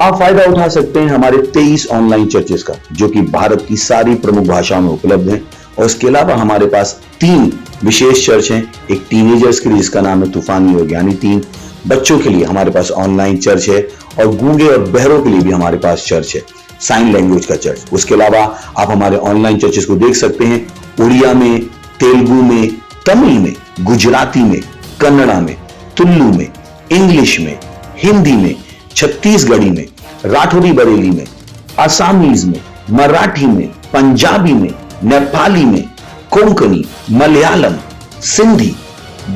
आप फायदा उठा सकते हैं हमारे 23 ऑनलाइन चर्चेस का, जो कि भारत की सारी प्रमुख भाषाओं में उपलब्ध हैं। और इसके अलावा हमारे पास 3 विशेष चर्च हैं। एक टीनेजर्स के लिए जिसका नाम है तूफानी और ज्ञानी 3, बच्चों के लिए हमारे पास ऑनलाइन चर्च है, और गूंगे और बहरों के लिए भी हमारे पास चर्च है, साइन लैंग्वेज का चर्च। उसके अलावा आप हमारे ऑनलाइन चर्चेस को देख सकते हैं उड़िया में, तेलुगु में, तमिल में, गुजराती में, कन्नड़ा में, तुलु में, इंग्लिश में, हिंदी में, छत्तीसगढ़ी में, राठौरी बरेली में, आसामीज में, मराठी में, पंजाबी में, नेपाली में, कोंकणी, मलयालम, सिंधी,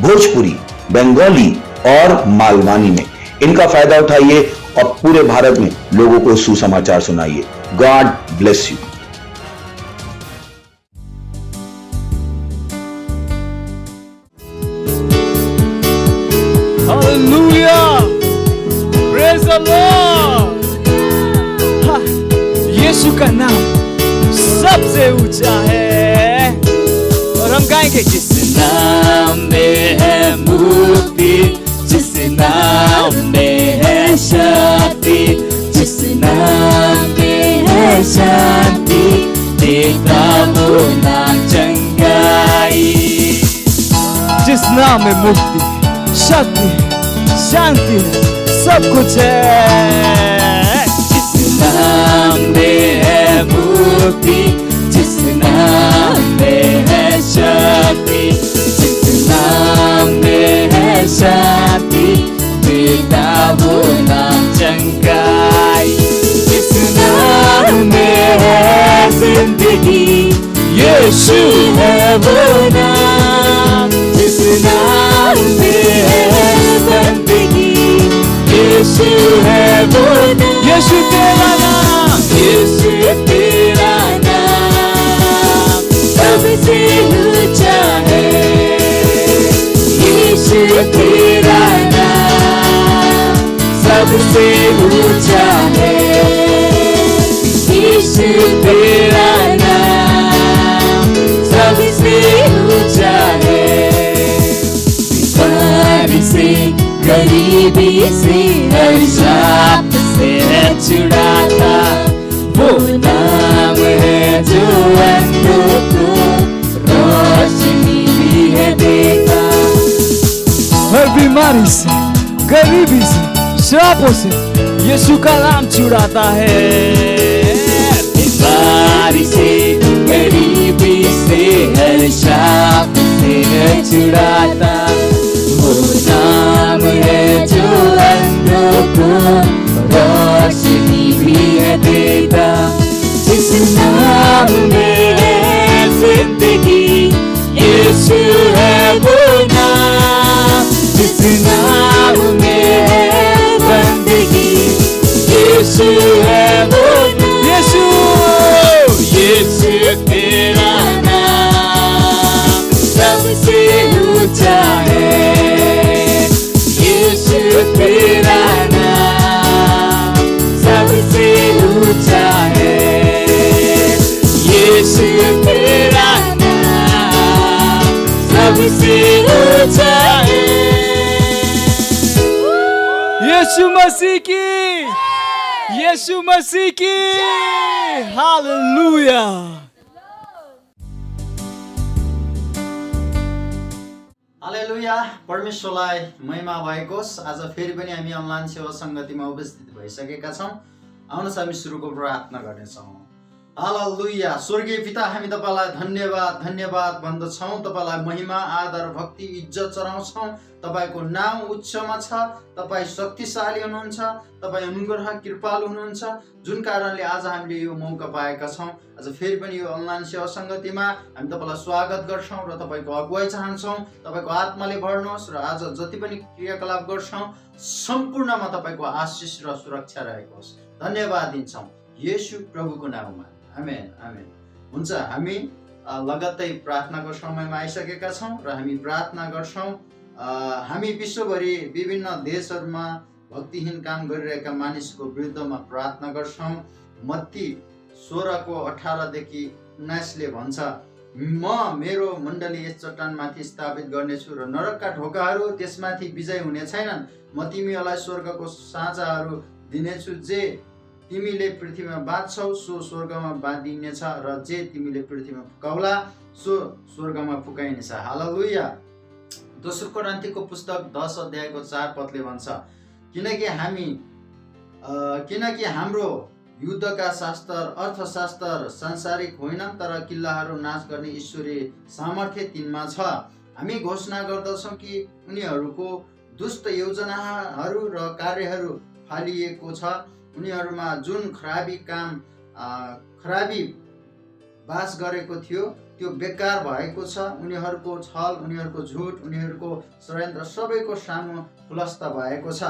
भोजपुरी, बंगाली और मालवानी में। इनका फायदा उठाइए और पूरे भारत में लोगों को सुसमाचार सुनाइए। God bless you. Hallelujah! Praise the Lord! यीशु का नाम सबसे ऊंचा है, और हम गाएंगे जिस नाम में है मुक्ति, जिस नाम में है शक्ति, जिस नाम में है शांति, देता वो नाम चंगाई। जिस नाम में मुक्ति, शक्ति, शांति, सब कुछ है। जिस नाम में है मुक्ति, जिस नाम में है शक्ति, जिस नाम में है शांति, देता वो नाम चंगाई। जिस नाम में है जिंदगी, यीशु है वो नाम। जिस नाम में है बंदगी, यीशु है वो नाम। यीशु तेरा नाम, यीशु तेरा नाम सबसे ऊंचा है। यीशु तेरा नाम सबसे ऊंचा है। यीशु तेरा नाम सबसे ऊंचा है। बीमारी से, गरीबी से, हर श्राप से छुड़ाता वो नाम है जो अंधों को रोशनी भी है देता। हर बीमारी से, गरीबी से, श्रापों से यीशु का नाम छुड़ाता है। बीमारी से, गरीबी से, हर श्राप से छुड़ाता वो नाम है जो अंधों को रोशनी भी है देता। जिस नाम में है जिंदगी, यीशु है वो नाम। जिस नाम में है बंदगी, यीशु है वो नाम। यीशु, यीशु तेरा नाम सबसे ऊंचा है। यीशु तेरा नाम सबसे ऊंचा है। यीशु तेरा नाम सबसे ऊंचा है। यीशु मसीह की, यीशु मसीह की हालेलुया। हालेलुया, परमेश्वरलाई महिमा भएको होस्। आज फेरि पनि हामी अनलाइन सेवा सङ्गतिमा उपस्थित भइसकेका छौँ। आउनुहोस् हामी सुरुको प्रार्थना गर्नेछौँ। हालेलुया, स्वर्गीय पिता, हामी तपाईलाई धन्यवाद धन्यवाद भन्दछौँ। तपाईलाई महिमा, आदर, भक्ति, इज्जत चढाउँछौँ। तपाईको नाम उच्चमा छ। तपाईँ शक्तिशाली हुनुहुन्छ। तपाईँ अनुग्रह कृपालु हुनुहुन्छ, जुन कारणले आज हामीले यो मौका पाएका छौँ। आज फेरि पनि यो अनलाइन सेवा सङ्गतिमा हामी तपाईँलाई स्वागत गर्छौँ र तपाईँको अगुवाई चाहन्छौँ। तपाईँको आत्माले भर्नुहोस् र आज जति पनि क्रियाकलाप गर्छौँ सम्पूर्णमा तपाईँको आशिष र सुरक्षा रहेको होस्। धन्यवाद दिन्छौँ येशू प्रभुको नाममा, आमेन आमेन। हुन्छ, हामी लगत्तै प्रार्थनाको समयमा आइसकेका छौँ र हामी प्रार्थना गर्छौँ। हामी विश्वभरि विभिन्न देशहरूमा भक्तिहीन काम गरिरहेका मानिसको विरुद्धमा प्रार्थना गर्छौँ। मत्ती 16:18-19 भन्छ, म मेरो मण्डली यस चट्टानमाथि स्थापित गर्नेछु र नरकका ढोकाहरू त्यसमाथि विजय हुने छैनन्। म तिमीहरूलाई स्वर्गको साँचाहरू दिनेछु, जे तिमीले पृथ्वीमा बाँध्छौ सो स्वर्गमा बाँधिनेछ, र जे तिमीले पृथ्वीमा फुकाउला सो स्वर्गमा फुकाइनेछ। हालेलुया। दोस्रो कोरिन्थीको पुस्तक 10 अध्यायको 4 पदले भन्छ, किनकि हाम्रो युद्धका शास्त्र अर्थशास्त्र सांसारिक होइनन्, तर किल्लाहरू नाश गर्ने ईश्वरीय सामर्थ्य तिनमा छ। हामी घोषणा गर्दछौँ कि उनीहरूको दुष्ट योजनाहरू र कार्यहरू फालिएको छ। उनीहरूमा जुन खराबी बास गरेको थियो त्यो बेकार भएको छ। उनीहरूको छल, उनीहरूको झुट, उनीहरूको षड्यन्त्र सबैको सामु खुलस्त भएको छ।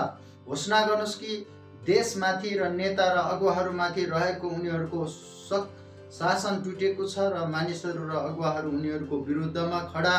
घोषणा गर्नुहोस् कि देशमाथि र नेता र अगुवाहरूमाथि रहेको उनीहरूको शासन टुटेको छ र मानिसहरू र अगुवाहरू उनीहरूको विरुद्धमा खडा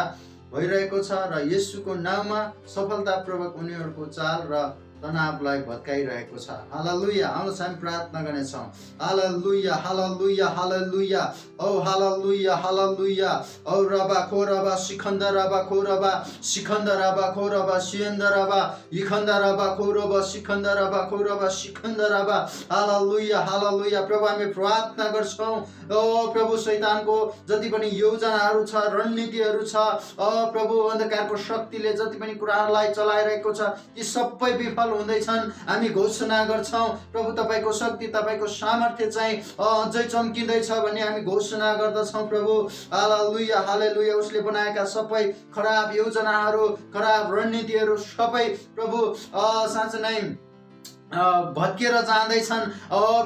भइरहेको छ र येशूको नाउँमा सफलतापूर्वक उनीहरूको चाल र तनावलाई भत्काइरहेको छ। हालेलुया। आउनुहोस् हामी प्रार्थना गर्नेछौँ। हालेलुया, हालेलुया, हालेलुया। औ हालेलुया, हालेलुया। औ रबा खोरबा शिखन्द रबा खोरबा शिखन्द रबा खोरबा सियन्द रबा लिखन्द रबा खोरबा शिखन्द रबा खोरबा शिखन्द रबा। हालेलुया, हालेलुया। प्रभु हामी प्रार्थना गर्छौँ, ओ प्रभु शैतानको जति पनि योजनाहरू छ, रणनीतिहरू छ, प्रभु अन्धकारको शक्तिले जति पनि कुराहरूलाई चलाइरहेको छ, ती सबै विफल हुँदैछन्। हामी घोषणा गर्छौँ प्रभु तपाईको शक्ति, तपाईको सामर्थ्य चाहिँ अझै चम्किँदैछ भन्ने हामी घोषणा गर्दछौँ प्रभु। हालेलुया, हालेलुया। उसले बनाएका सबै खराब योजनाहरू, खराब रणनीतिहरू सबै प्रभु साँच्चै नै भत्किएर जाँदैछन्।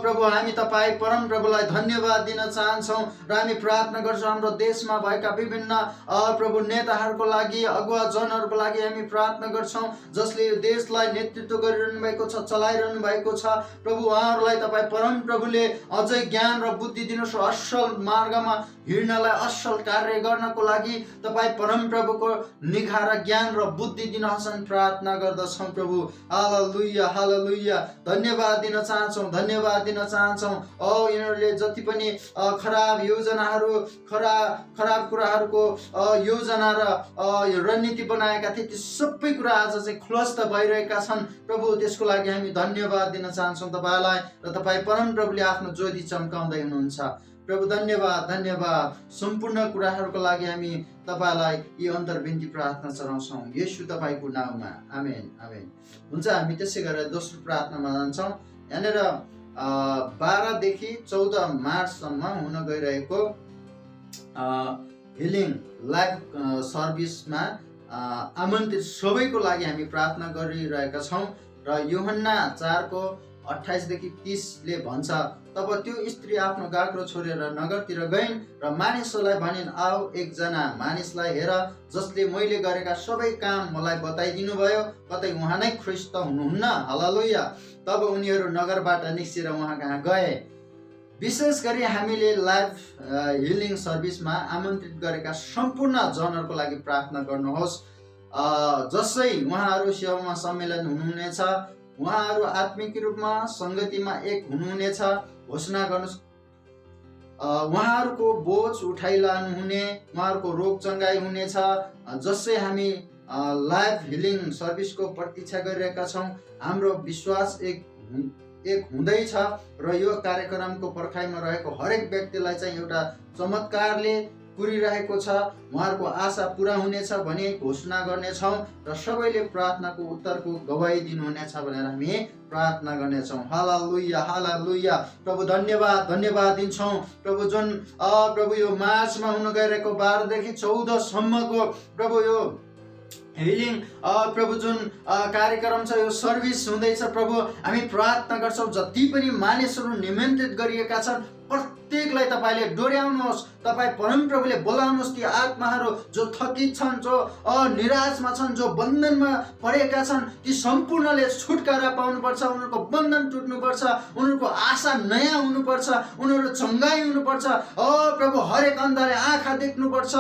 प्रभु हामी तपाईँ परम प्रभुलाई धन्यवाद दिन चाहन्छौँ र हामी प्रार्थना गर्छौँ हाम्रो देशमा भएका विभिन्न प्रभु नेताहरूको लागि, अगुवाजनहरूको लागि हामी प्रार्थना गर्छौँ जसले यो देशलाई नेतृत्व गरिरहनु भएको छ, चलाइरहनु भएको छ। प्रभु उहाँहरूलाई तपाईँ परम प्रभुले अझै ज्ञान र बुद्धि दिनुहोस्, असल मार्गमा हिँड्नलाई, असल कार्य गर्नको लागि तपाईँ परम प्रभुको निगाह र ज्ञान र बुद्धि दिनुहोस् प्रार्थना गर्दछौँ प्रभु। हालेलुया, हालेलुया। धन्यवाद दिन चाहन्छौँ, धन्यवाद दिन चाहन्छौँ। यिनीहरूले जति पनि खराब योजनाहरू, खराब कुराहरूको योजना र रणनीति बनाएका थिए ती सबै कुरा आज चाहिँ खुलस्त भइरहेका छन् प्रभु। त्यसको लागि हामी धन्यवाद दिन चाहन्छौँ तपाईँलाई र तपाईँ परम प्रभुले आफ्नो ज्योति चम्काउँदै हुनुहुन्छ प्रभु। धन्यवाद, धन्यवाद। सम्पूर्ण कुराहरूको लागि हामी तपाईँलाई यी अन्तर्विन्ती प्रार्थना चढाउँछौँ येशू तपाईँको नाउँमा। आमेन, आमेन। हुन्छ, हामी त्यसै गरेर दोस्रो प्रार्थनामा जान्छौँ। यहाँनिर 12 देखि 14 मार्चसम्म हुन गइरहेको हिलिङ लाइभ सर्भिसमा आमन्त्रित सबैको लागि हामी प्रार्थना गरिरहेका छौँ। र यूहन्ना 4:28 देखि 30ले भन्छ, तब त्यो स्त्री आफ्नो गाग्रो छोडेर नगरतिर गइन् र मानिसहरूलाई भनिन्, आओ एकजना मानिसलाई हेर जसले मैले गरेका सबै काम मलाई बताइदिनु भयो, कतै उहाँ नै ख्रिस्ट हुनुहुन्न। हालेलुया। तब उनीहरू नगरबाट निस्केर उहाँ कहाँ गए। विशेष गरी हामीले लाइभ हिलिङ सर्भिसमा आमन्त्रित गरेका सम्पूर्ण जनहरूको लागि प्रार्थना गर्नुहोस्। जसै उहाँहरू सेवामा सम्मेलन हुनुहुनेछ, उहाँहरू आत्मिक रूपमा सङ्गतिमा एक हुनुहुनेछ, घोषणा गर्नुहोस्। उहाँहरूको बोझ उठाइलानुहुने, उहाँहरूको रोग चङ्गाई हुनेछ। जसै हामी लाइभ हिलिङ सर्भिसको प्रतीक्षा गरिरहेका छौँ, हाम्रो विश्वास एक हुँदैछ र यो कार्यक्रमको पर्खाइमा रहेको हरेक व्यक्तिलाई चाहिँ एउटा चमत्कारले पुरिरहेको छ, उहाँहरूको आशा पुरा हुनेछ भने घोषणा गर्नेछौँ र सबैले प्रार्थनाको उत्तरको गवाही दिनुहुनेछ भनेर हामी प्रार्थना गर्नेछौँ। हालेलुया, हालेलुया। प्रभु धन्यवाद, धन्यवाद दिन्छौँ प्रभु। जुन प्रभु यो मार्चमा हुन गइरहेको 12 देखि 14 सम्मको प्रभु यो हिलिङ प्रभु जुन कार्यक्रम छ, यो सर्भिस हुँदैछ प्रभु, हामी प्रार्थना गर्छौँ जति पनि मानिसहरू निमन्त्रित गरिएका छन् प्रत्येकलाई तपाईँले डोर्याउनुहोस्। तपाईँ परम प्रभुले बोलाउनुहोस्। ती आत्माहरू जो थकित छन्, जो निराशमा छन्, जो बन्धनमा परेका छन्, ती सम्पूर्णले छुटकारा पाउनुपर्छ। उनीहरूको बन्धन टुट्नुपर्छ, उनीहरूको आशा नयाँ हुनुपर्छ, उनीहरू चङ्गाई हुनुपर्छ। प्रभु हरेक अन्धले आँखा देख्नुपर्छ,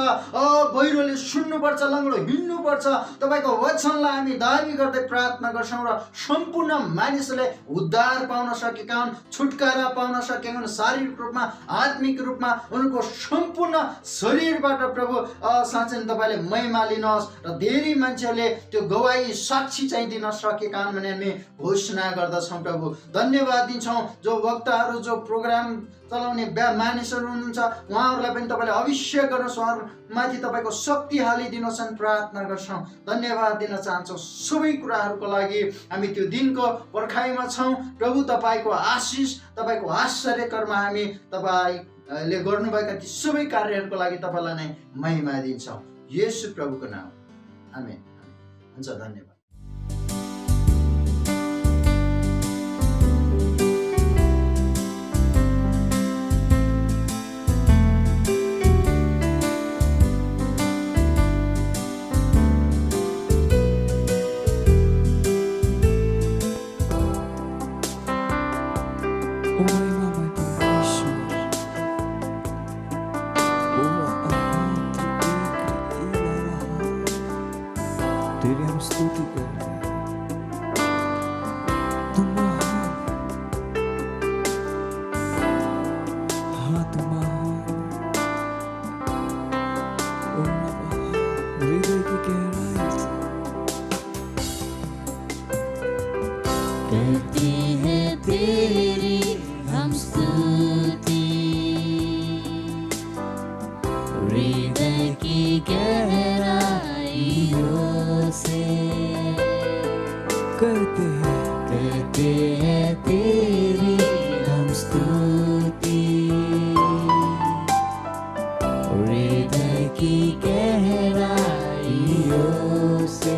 बहिरोले सुन्नुपर्छ, लङ्गडो हिँड्नुपर्छ। तपाईँको वचनलाई हामी दाबी गर्दै प्रार्थना गर्छौँ र सम्पूर्ण मानिसले उद्धार पाउन सकेका हुन्, छुटकारा पाउन सकेका हुन्, शारीरिक रूपमा आत्मिक रूपमा उनको सम्पूर्ण शरीरबाट प्रभु साँच्चै तपाईँले महिमा लिनुहोस् र धेरै मान्छेहरूले त्यो गवाही साक्षी चाहिँ दिन सकेका हुन् भने हामी घोषणा गर्दछौँ प्रभु। धन्यवाद दिन्छौँ जो वक्ताहरू जो प्रोग्राम चलाउने मानिसहरू हुनुहुन्छ उहाँहरूलाई पनि तपाईँले अभिषेक गर्नुहोस्, उहाँहरूमाथि तपाईँको शक्ति हालिदिनुहोस् अनि प्रार्थना गर्छौँ। धन्यवाद दिन चाहन्छौँ सबै कुराहरूको लागि। हामी त्यो दिनको पर्खाइमा छौँ प्रभु। तपाईँको आशिष तपाईँको आश्चर्य कर्म हामी तपाईँले गर्नुभएका ती सबै कार्यहरूको लागि तपाईँलाई नै महिमा दिन्छौँ येशू प्रभुको नाम। आमेन। हुन्छ, धन्यवाद। करते हैं तेरी हम स्तुति, हृदय की गहराइयों से करते हैं तेरी हम स्तुति, हृदय की गहराइयों से।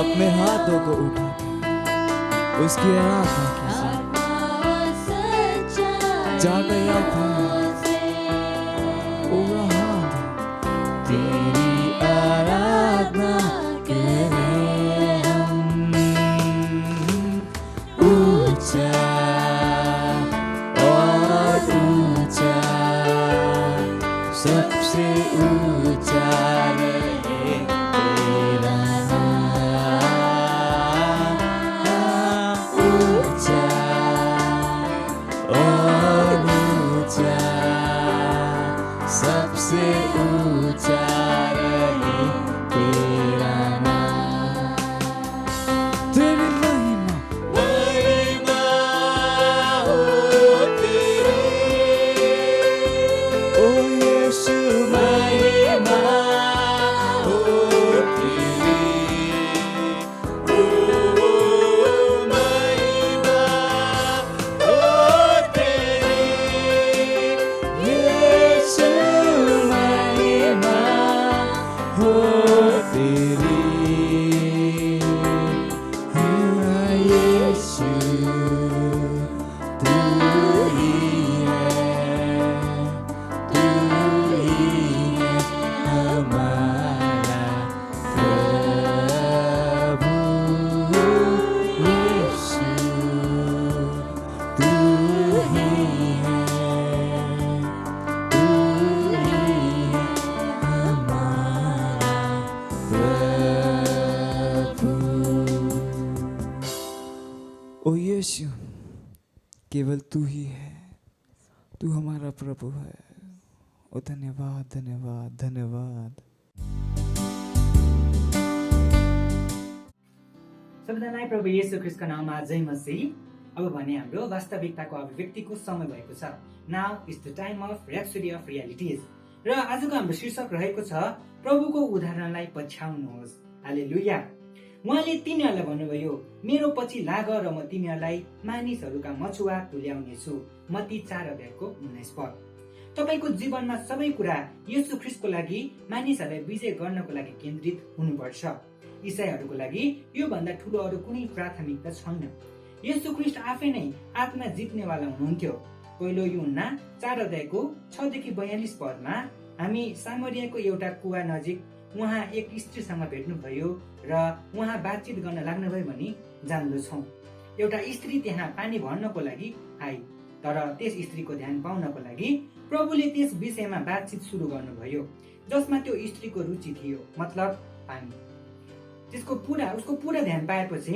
अपने हाथों को उठा उसकी आराधना कीजिए। जाकर याद तेरी आराधना करें हम, ऊंचा और ऊंचा, सबसे ऊंचा रहे तेरा नाम, ऊंचा और ऊंचा, सबसे ऊंचा रहे तेरा नाम। तेरी महिमा महिमा हो तेरी, ओ यीशु महिमा हो तेरी, ओ महिमा हो तेरी, यीशु महिमा हो तेरी, हाँ यीशु तू ही है, तू ही है, ओ यीशु, केवल तू ही है, तू हमारा प्रभु है। ओ धन्यवाद धन्यवाद धन्यवाद। सबैजनालाई प्रभु येशू ख्रीष्टको नाममा जय मसीह। अब भने हाम्रो वास्तविकताको अभिव्यक्तिको समय भएको छ। Now is the time of rhapsody of realities. र आजको हाम्रो शीर्षक रहेको छ प्रभुको उदाहरणलाई पछ्याउनुहोस्। हालेलुया। उहाँले तिनीहरूलाई भन्नुभयो, मेरो पछि लाग र म तिनीहरूलाई मानिसहरूका मछुवा तुल्याउनेछु। मत्ती 4:19। तपाईको जीवनमा सबै कुरा येशू ख्रीष्टको लागि मानिसहरूलाई विजय गर्नको लागि केन्द्रित हुनुपर्छ। ईसाईहरूको लागि यो भन्दा ठूलो अरू कुनै प्राथमिकता छैन। येशू ख्रीष्ट आफै नै आत्मा जित्नेवाला हुनुहुन्थ्यो। पहिलो यूहन्ना 4:6-42 हामी सामरियाको एउटा कुवा नजिक उहाँ एक स्त्रीसँग भेट्नुभयो र उहाँ बातचित गर्न लाग्नुभयो भनी जान्दछौँ। एउटा स्त्री त्यहाँ पानी भर्नको लागि आई, तर त्यस स्त्रीको ध्यान पाउनको लागि प्रभुले त्यस विषयमा बातचित सुरु गर्नुभयो जसमा त्यो स्त्रीको रुचि थियो, मतलब पानी। उसको पूरा ध्यान पाएपछि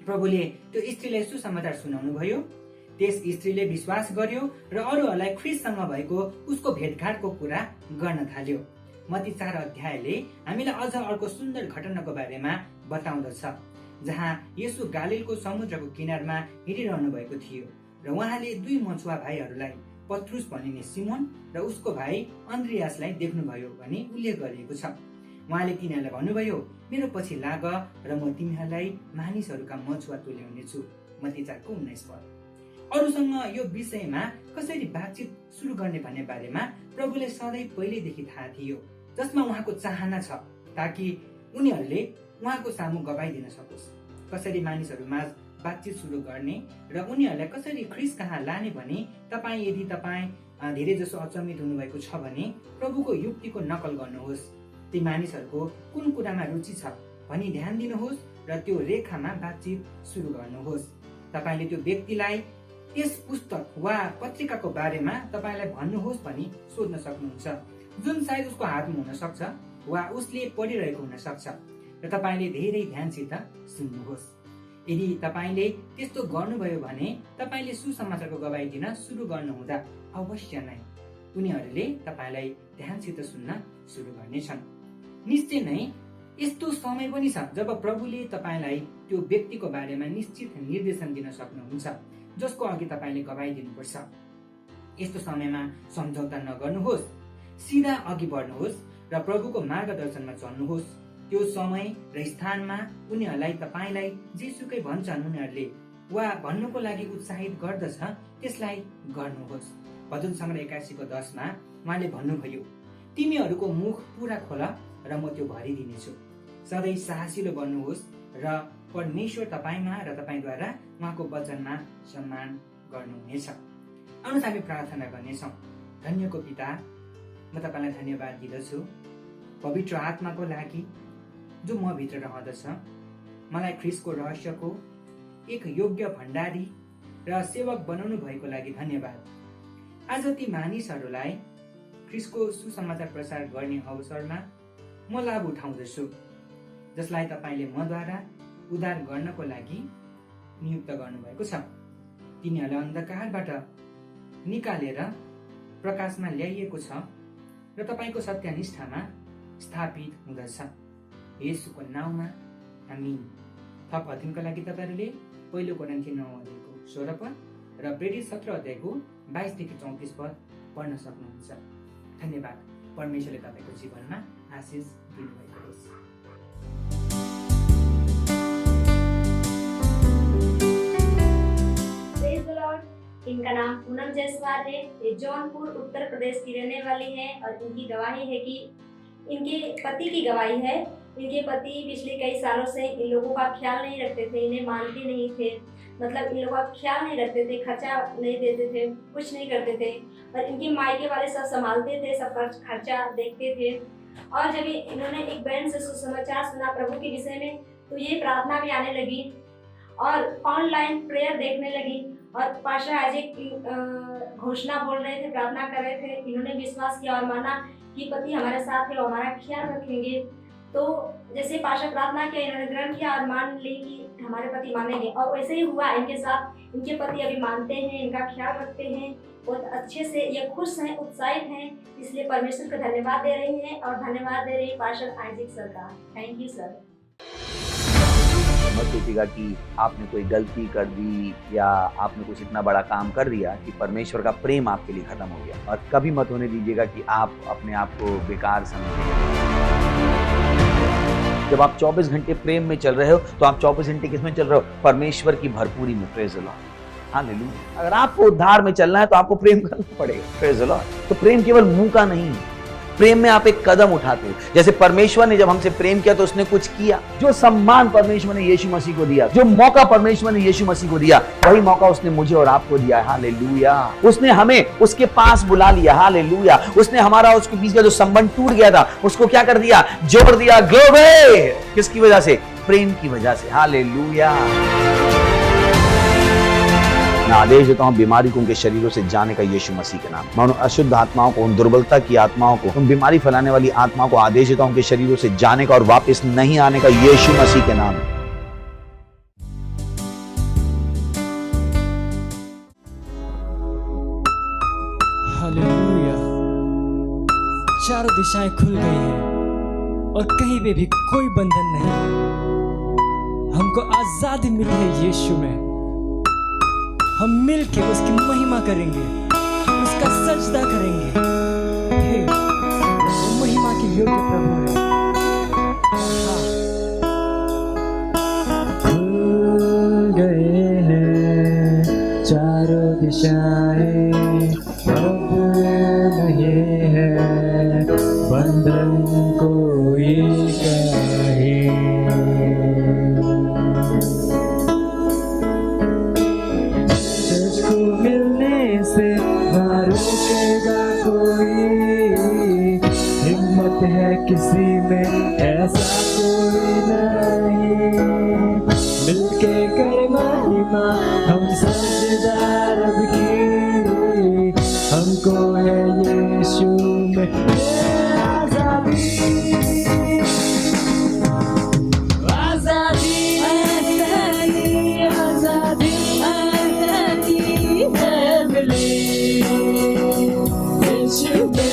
प्रभुले त्यो स्त्रीलाई सुसमाचार सुनाउनु भयो। त्यस स्त्रीले विश्वास गर्यो र अरूहरूलाई ख्रीष्टसँग भएको उसको भेटघाटको कुरा गर्न थाल्यो। मत्ती 4 हामीलाई अझ अर्को सुन्दर घटनाको बारेमा बताउँदछ, जहाँ येशू गालिलको समुद्रको किनारमा हिँडिरहनु भएको थियो र उहाँले दुई मछुवा भाइहरूलाई, पत्रुस भनिने सिमोन र उसको भाइ अन्द्रियासलाई देख्नुभयो भनी उल्लेख गरिएको छ। उहाँले तिनीहरूलाई भन्नुभयो, मेरो पछि लाग र म तिमीहरूलाई मानिसहरूका मछुवा तुल्याउनेछु। मत्ती 4:19। अरूसँग यो विषयमा कसरी बातचित सुरु गर्ने भन्ने बारेमा प्रभुले सधैँ पहिलेदेखि थाहा थियो, जसमा उहाँको चाहना छ ताकि उनीहरूले उहाँको सामु गवाइदिन सकोस्। कसरी मानिसहरू माझ बातचित सुरु गर्ने र उनीहरूलाई कसरी ख्रीष्ट कहाँ लाने भने यदि तपाईँ धेरै जसो अचम्मित हुनुभएको छ भने प्रभुको युक्तिको नकल गर्नुहोस्। ती मानिसहरूको कुन कुरामा रुचि छ भनी ध्यान दिनुहोस् र त्यो रेखामा बातचित सुरु गर्नुहोस्। तपाईँले त्यो व्यक्तिलाई त्यस पुस्तक वा पत्रिकाको बारेमा तपाईँलाई भन्नुहोस् भनी सोध्न सक्नुहुन्छ, जुन सायद उसको हातमा हुन सक्छ वा उसले पढिरहेको हुन सक्छ, र तपाईँले धेरै ध्यानसित सुन्नुहोस्। यदि तपाईँले त्यस्तो गर्नुभयो भने तपाईँले सुसमाचारको गवाई दिन सुरु गर्नुहुँदा अवश्य नै उनीहरूले तपाईँलाई ध्यानसित सुन्न सुरु गर्नेछन्। निश्चय नै यस्तो समय पनि छ जब प्रभुले तपाईँलाई त्यो व्यक्तिको बारेमा निश्चित निर्देशन दिन सक्नुहुन्छ जसको अघि तपाईँले गवाई दिनुपर्छ। यस्तो समयमा सम्झौता नगर्नुहोस्, सिधा अघि बढ्नुहोस् र प्रभुको मार्गदर्शनमा चल्नुहोस्। त्यो समय र स्थानमा उनीहरूलाई तपाईँलाई जेसुकै भन्छन् उनीहरूले वा भन्नुको लागि उत्साहित गर्दछ त्यसलाई गर्नुहोस्। भजन सङ्ग्रह 81:10 उहाँले भन्नुभयो, तिमीहरूको मुख पूरा खोल र म त्यो भरिदिनेछु। सधैँ साहसिलो बन्नुहोस् र परमेश्वर तपाईँमा र तपाईँद्वारा उहाँको वचनमा सम्मान गर्नुहुनेछ। आउनुहोस् हामी प्रार्थना गर्नेछौँ। धन्यको पिता, म तपाईँलाई धन्यवाद दिदछु पवित्र आत्माको लागि जो म भित्र रहँदछ, मलाई ख्रीष्टको रहस्यको एक योग्य भण्डारी र सेवक बनाउनु भएको लागि धन्यवाद। आज ती मानिसहरूलाई ख्रीष्टको सुसमाचार प्रसार गर्ने अवसरमा म लाभ उठाउँदछु, जसलाई तपाईँले मद्वारा उद्धार गर्नको लागि नियुक्त गर्नुभएको छ। तिनीहरूलाई अन्धकारबाट निकालेर प्रकाशमा ल्याइएको छ र तपाईँको सत्यनिष्ठामा स्थापित हुँदछ। येशूको नाउँमा आमीन। थप अध्ययनका लागि तपाईँहरूले पहिलो कोरिन्थी 9:16 र प्रेरित 17:22-34 पढ्न सक्नुहुन्छ। धन्यवाद। परमेश्वरले तपाईँको जीवनमा आशिष दिनुभएको होस्। इनका नाम पूनम जायसवाल है। ये जौनपुर उत्तर प्रदेश की रहने वाली हैं और इनकी गवाही है कि इनके पति की गवाही है। इनके पति पिछले कई सालों से इन लोगों का ख्याल नहीं रखते थे, इन्हें मानते नहीं थे, मतलब इन लोगों का ख्याल नहीं रखते थे, खर्चा नहीं देते थे, कुछ नहीं करते थे और इनके मायके वाले सब संभालते थे, सब खर्चा देखते थे। और जब इन्होंने एक बहन से सुसमाचार सुना प्रभु के विषय में, तो ये प्रार्थना भी आने लगी और ऑनलाइन प्रेयर देखने लगी और पाशा आज एक घोषणा बोल रहे थे, प्रार्थना कर रहे थे। इन्होंने विश्वास किया और माना कि पति हमारे साथ है और हमारा ख्याल रखेंगे। तो जैसे पाशा प्रार्थना किया, इन्होंने ग्रहण किया और मान ली कि हमारे पति मानेंगे, और वैसे ही हुआ इनके साथ। इनके पति अभी मानते हैं, इनका ख्याल रखते हैं, बहुत अच्छे से ये खुश हैं, उत्साहित हैं। इसलिए परमेश्वर को धन्यवाद दे रही हैं और धन्यवाद दे रही है पास्टर आइजैक सर का। Thank you sir. मत सोचिएगा कि आपने कोई गलती कर दी या आपने कुछ इतना बड़ा काम कर दिया कि परमेश्वर का प्रेम आपके लिए खत्म हो गया, और कभी मत होने दीजिएगा कि आप अपने आप को बेकार समझें। जब आप 24 घंटे प्रेम में चल रहे हो तो आप 24 घंटे किसमें चल रहे हो? परमेश्वर की भरपूरी में। प्रेज द लॉर्ड, हालेलुया। अगर आपको उद्धार में चलना है तो आपको प्रेम करना पड़ेगा। प्रेज द लॉर्ड। तो प्रेम केवल मुंह का नहीं है, प्रेम में आप एक कदम उठाते हो। जैसे परमेश्वर ने जब हमसे प्रेम किया तो उसने कुछ किया। जो सम्मान परमेश्वर ने यीशु मसीह को दिया, जो मौका परमेश्वर ने यीशु मसीह को दिया, वही मौका उसने मुझे और आपको दिया है। हालेलुया। उसने हमें उसके पास बुला लिया। हालेलुया। उसने हमारा उसके बीच का जो संबंध टूट गया था उसको क्या कर दिया? जोड़ दिया। ग्लोरी। किसकी वजह से? प्रेम की वजह से। हालेलुया। मैं आदेश देता हूं बीमारी को उनके शरीरों से जाने का यीशु मसीह के नाम। मैं उन अशुद्ध आत्माओं को, उन दुर्बलता की आत्माओं को, उन बीमारी फैलाने वाली आत्माओं को आदेश देता हूं उनके शरीरों से जाने का और वापस नहीं आने का यीशु मसीह के नाम। हालेलुया। चारों दिशाएं खुल गई हैं और कहीं पे भी कोई बंधन नहीं। हमको आजादी मिली है यीशु में। हम मिलके उसकी महिमा करेंगे, उसका सजदा करेंगे। हे, वो महिमा के योग्य प्रभु है। खुल गए हैं चारों दिशाएं, अब नहीं है बंधन कोई कहे। है किसी में ऐसा कोई नहीं, मिलके कर महिमा हम साझेदार अब की। हमको है यीशु में आजादी, आजादी, आजादी, आजादी, आजादी है मिली यीशु में।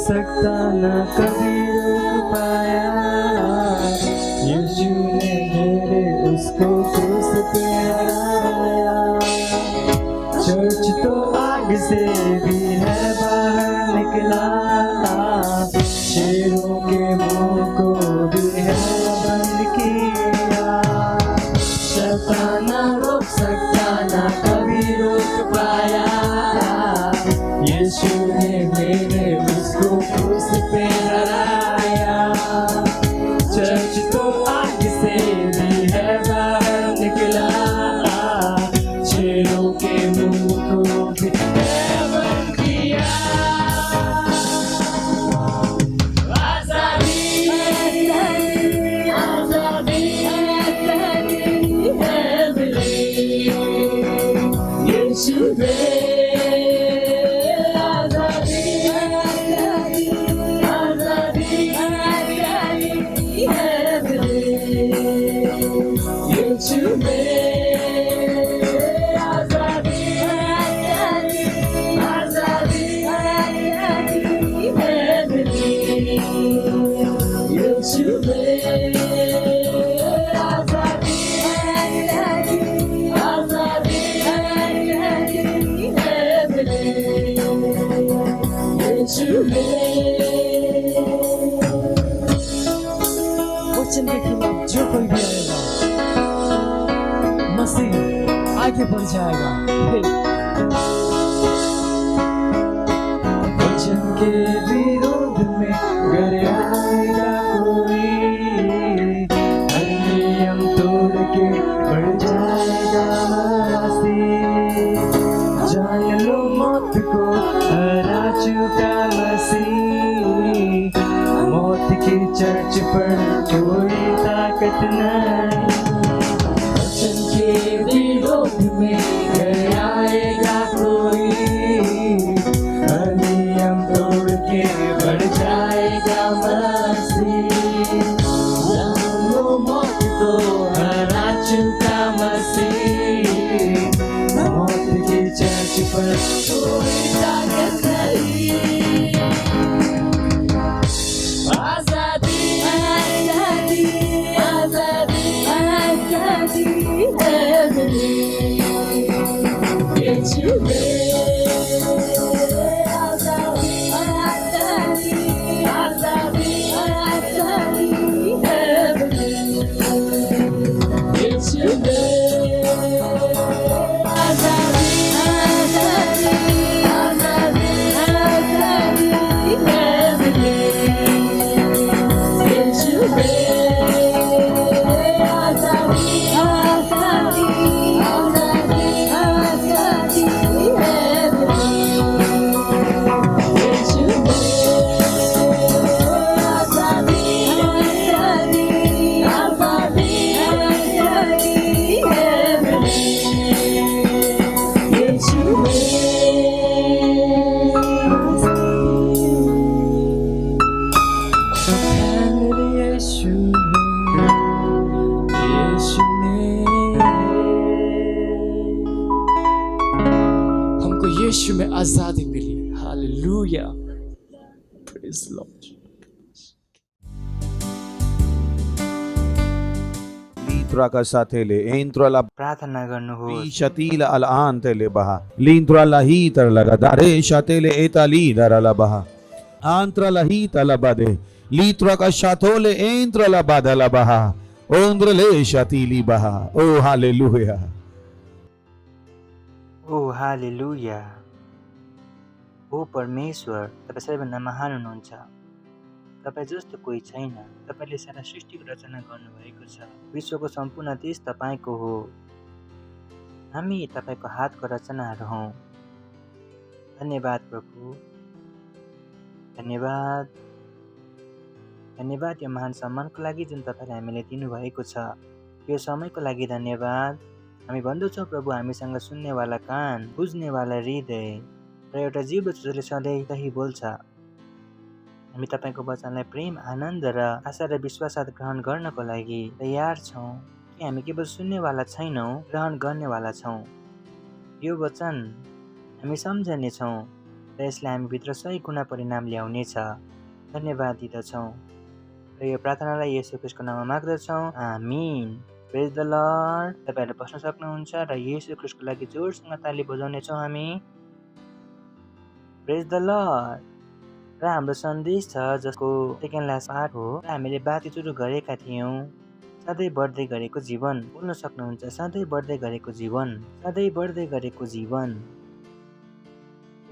सकता न कभी रुक पाया, यीशु ने घेरे उसको क्रूस पे हराया। चर्च तो आग से भी है बाहर निकला, शेरों के मुंह को भी है बंद किया। शैतान न रोक सकता न कभी रोक पाया, यीशु ने मेरे उसको क्रूस पे हराया। चर्च तो आग से भी है बाहर निकला, शेरों के मुंह को भी है बंद किया। आजादी, आजादी, आजादी है मिली यीशु में। आगे बढ़ जाएगा। वचन के विरोध में अगर आएगा कोई, हर नियम तोड़ के बढ़ जाएगा मसीह। जान लो मौत को हरा चुका मसीह, मौत की चर्च पर कोई ताकत नहीं। वचन के विरोध में घर आएगा कोई, हर नियम तोड़ के बढ़ जाएगा मसीह। जान लो मौत को हरा चुका मसीह, मौत की चर्च पर कोई ताकत नहीं। आजादी आजादी आजादी आजादी है मेरी, यीशु आजादी आजादी आजादी आजादी है मेरी, यीशु आजादी आजादी आजादी आजादी है मेरी, यीशु आजादी आजादी आजादी आजादी है मेरी, यीशु आजादी आजादी आजादी आजादी है मेरी, यीशु हमको यीशु में आजादी मिली। हालेलुया, प्रेज लॉर्ड। Litraka satele entrola प्रार्थना गर्नुहोस्। shatila al antele baha lintra lahita lagadare shatele etali darala baha antra lahita labade litraka shatole entra labada labaha ondrale shatili baha। Oh hallelujah। ओ हालेलुया। ओ परमेश्वर, तपाईँ सबैभन्दा महान हुनुहुन्छ। तपाईँ जस्तो कोही छैन। तपाईँले सारा सृष्टिको रचना गर्नुभएको छ। विश्वको सम्पूर्ण देश तपाईँको हो। हामी तपाईँको हातको रचनाहरू हौँ। धन्यवाद प्रभु, धन्यवाद धन्यवाद यो महान सम्मानको लागि जुन तपाईँले हामीलाई दिनुभएको छ। यो समयको लागि धन्यवाद। हामी भन्दछौँ प्रभु, हामीसँग सुन्नेवाला कान, बुझ्नेवाला हृदय र एउटा जिब्रो जसले सधैँ सही बोल्छ। हामी तपाईँको वचनलाई प्रेम, आनन्द र आशा र विश्वासाथ ग्रहण गर्नको लागि तयार छौँ कि हामी केवल सुन्नेवाला छैनौँ, ग्रहण गर्नेवाला छौँ। यो वचन हामी सम्झनेछौँ र यसले हामीभित्र सही गुणा परिणाम ल्याउनेछ। धन्यवाद दिँदछौँ र यो प्रार्थनालाई येशू ख्रीष्टको नाममा माग्दछौँ, आमीन। प्रेज द लर्ड। तपाईँहरू बस्न सक्नुहुन्छ र येशू ख्रीष्टको लागि जोरसँग ताली बजाउनेछौँ हामी। प्रेज द लर्ड। र हाम्रो सन्देश छ जसको सेकेन्ड लास्ट पार्ट हो र हामीले बात सुरु गरेका थियौँ, सधैँ बढ्दै गरेको जीवन। बोल्न सक्नुहुन्छ, सधैँ बढ्दै गरेको जीवन, सधैँ बढ्दै गरेको जीवन।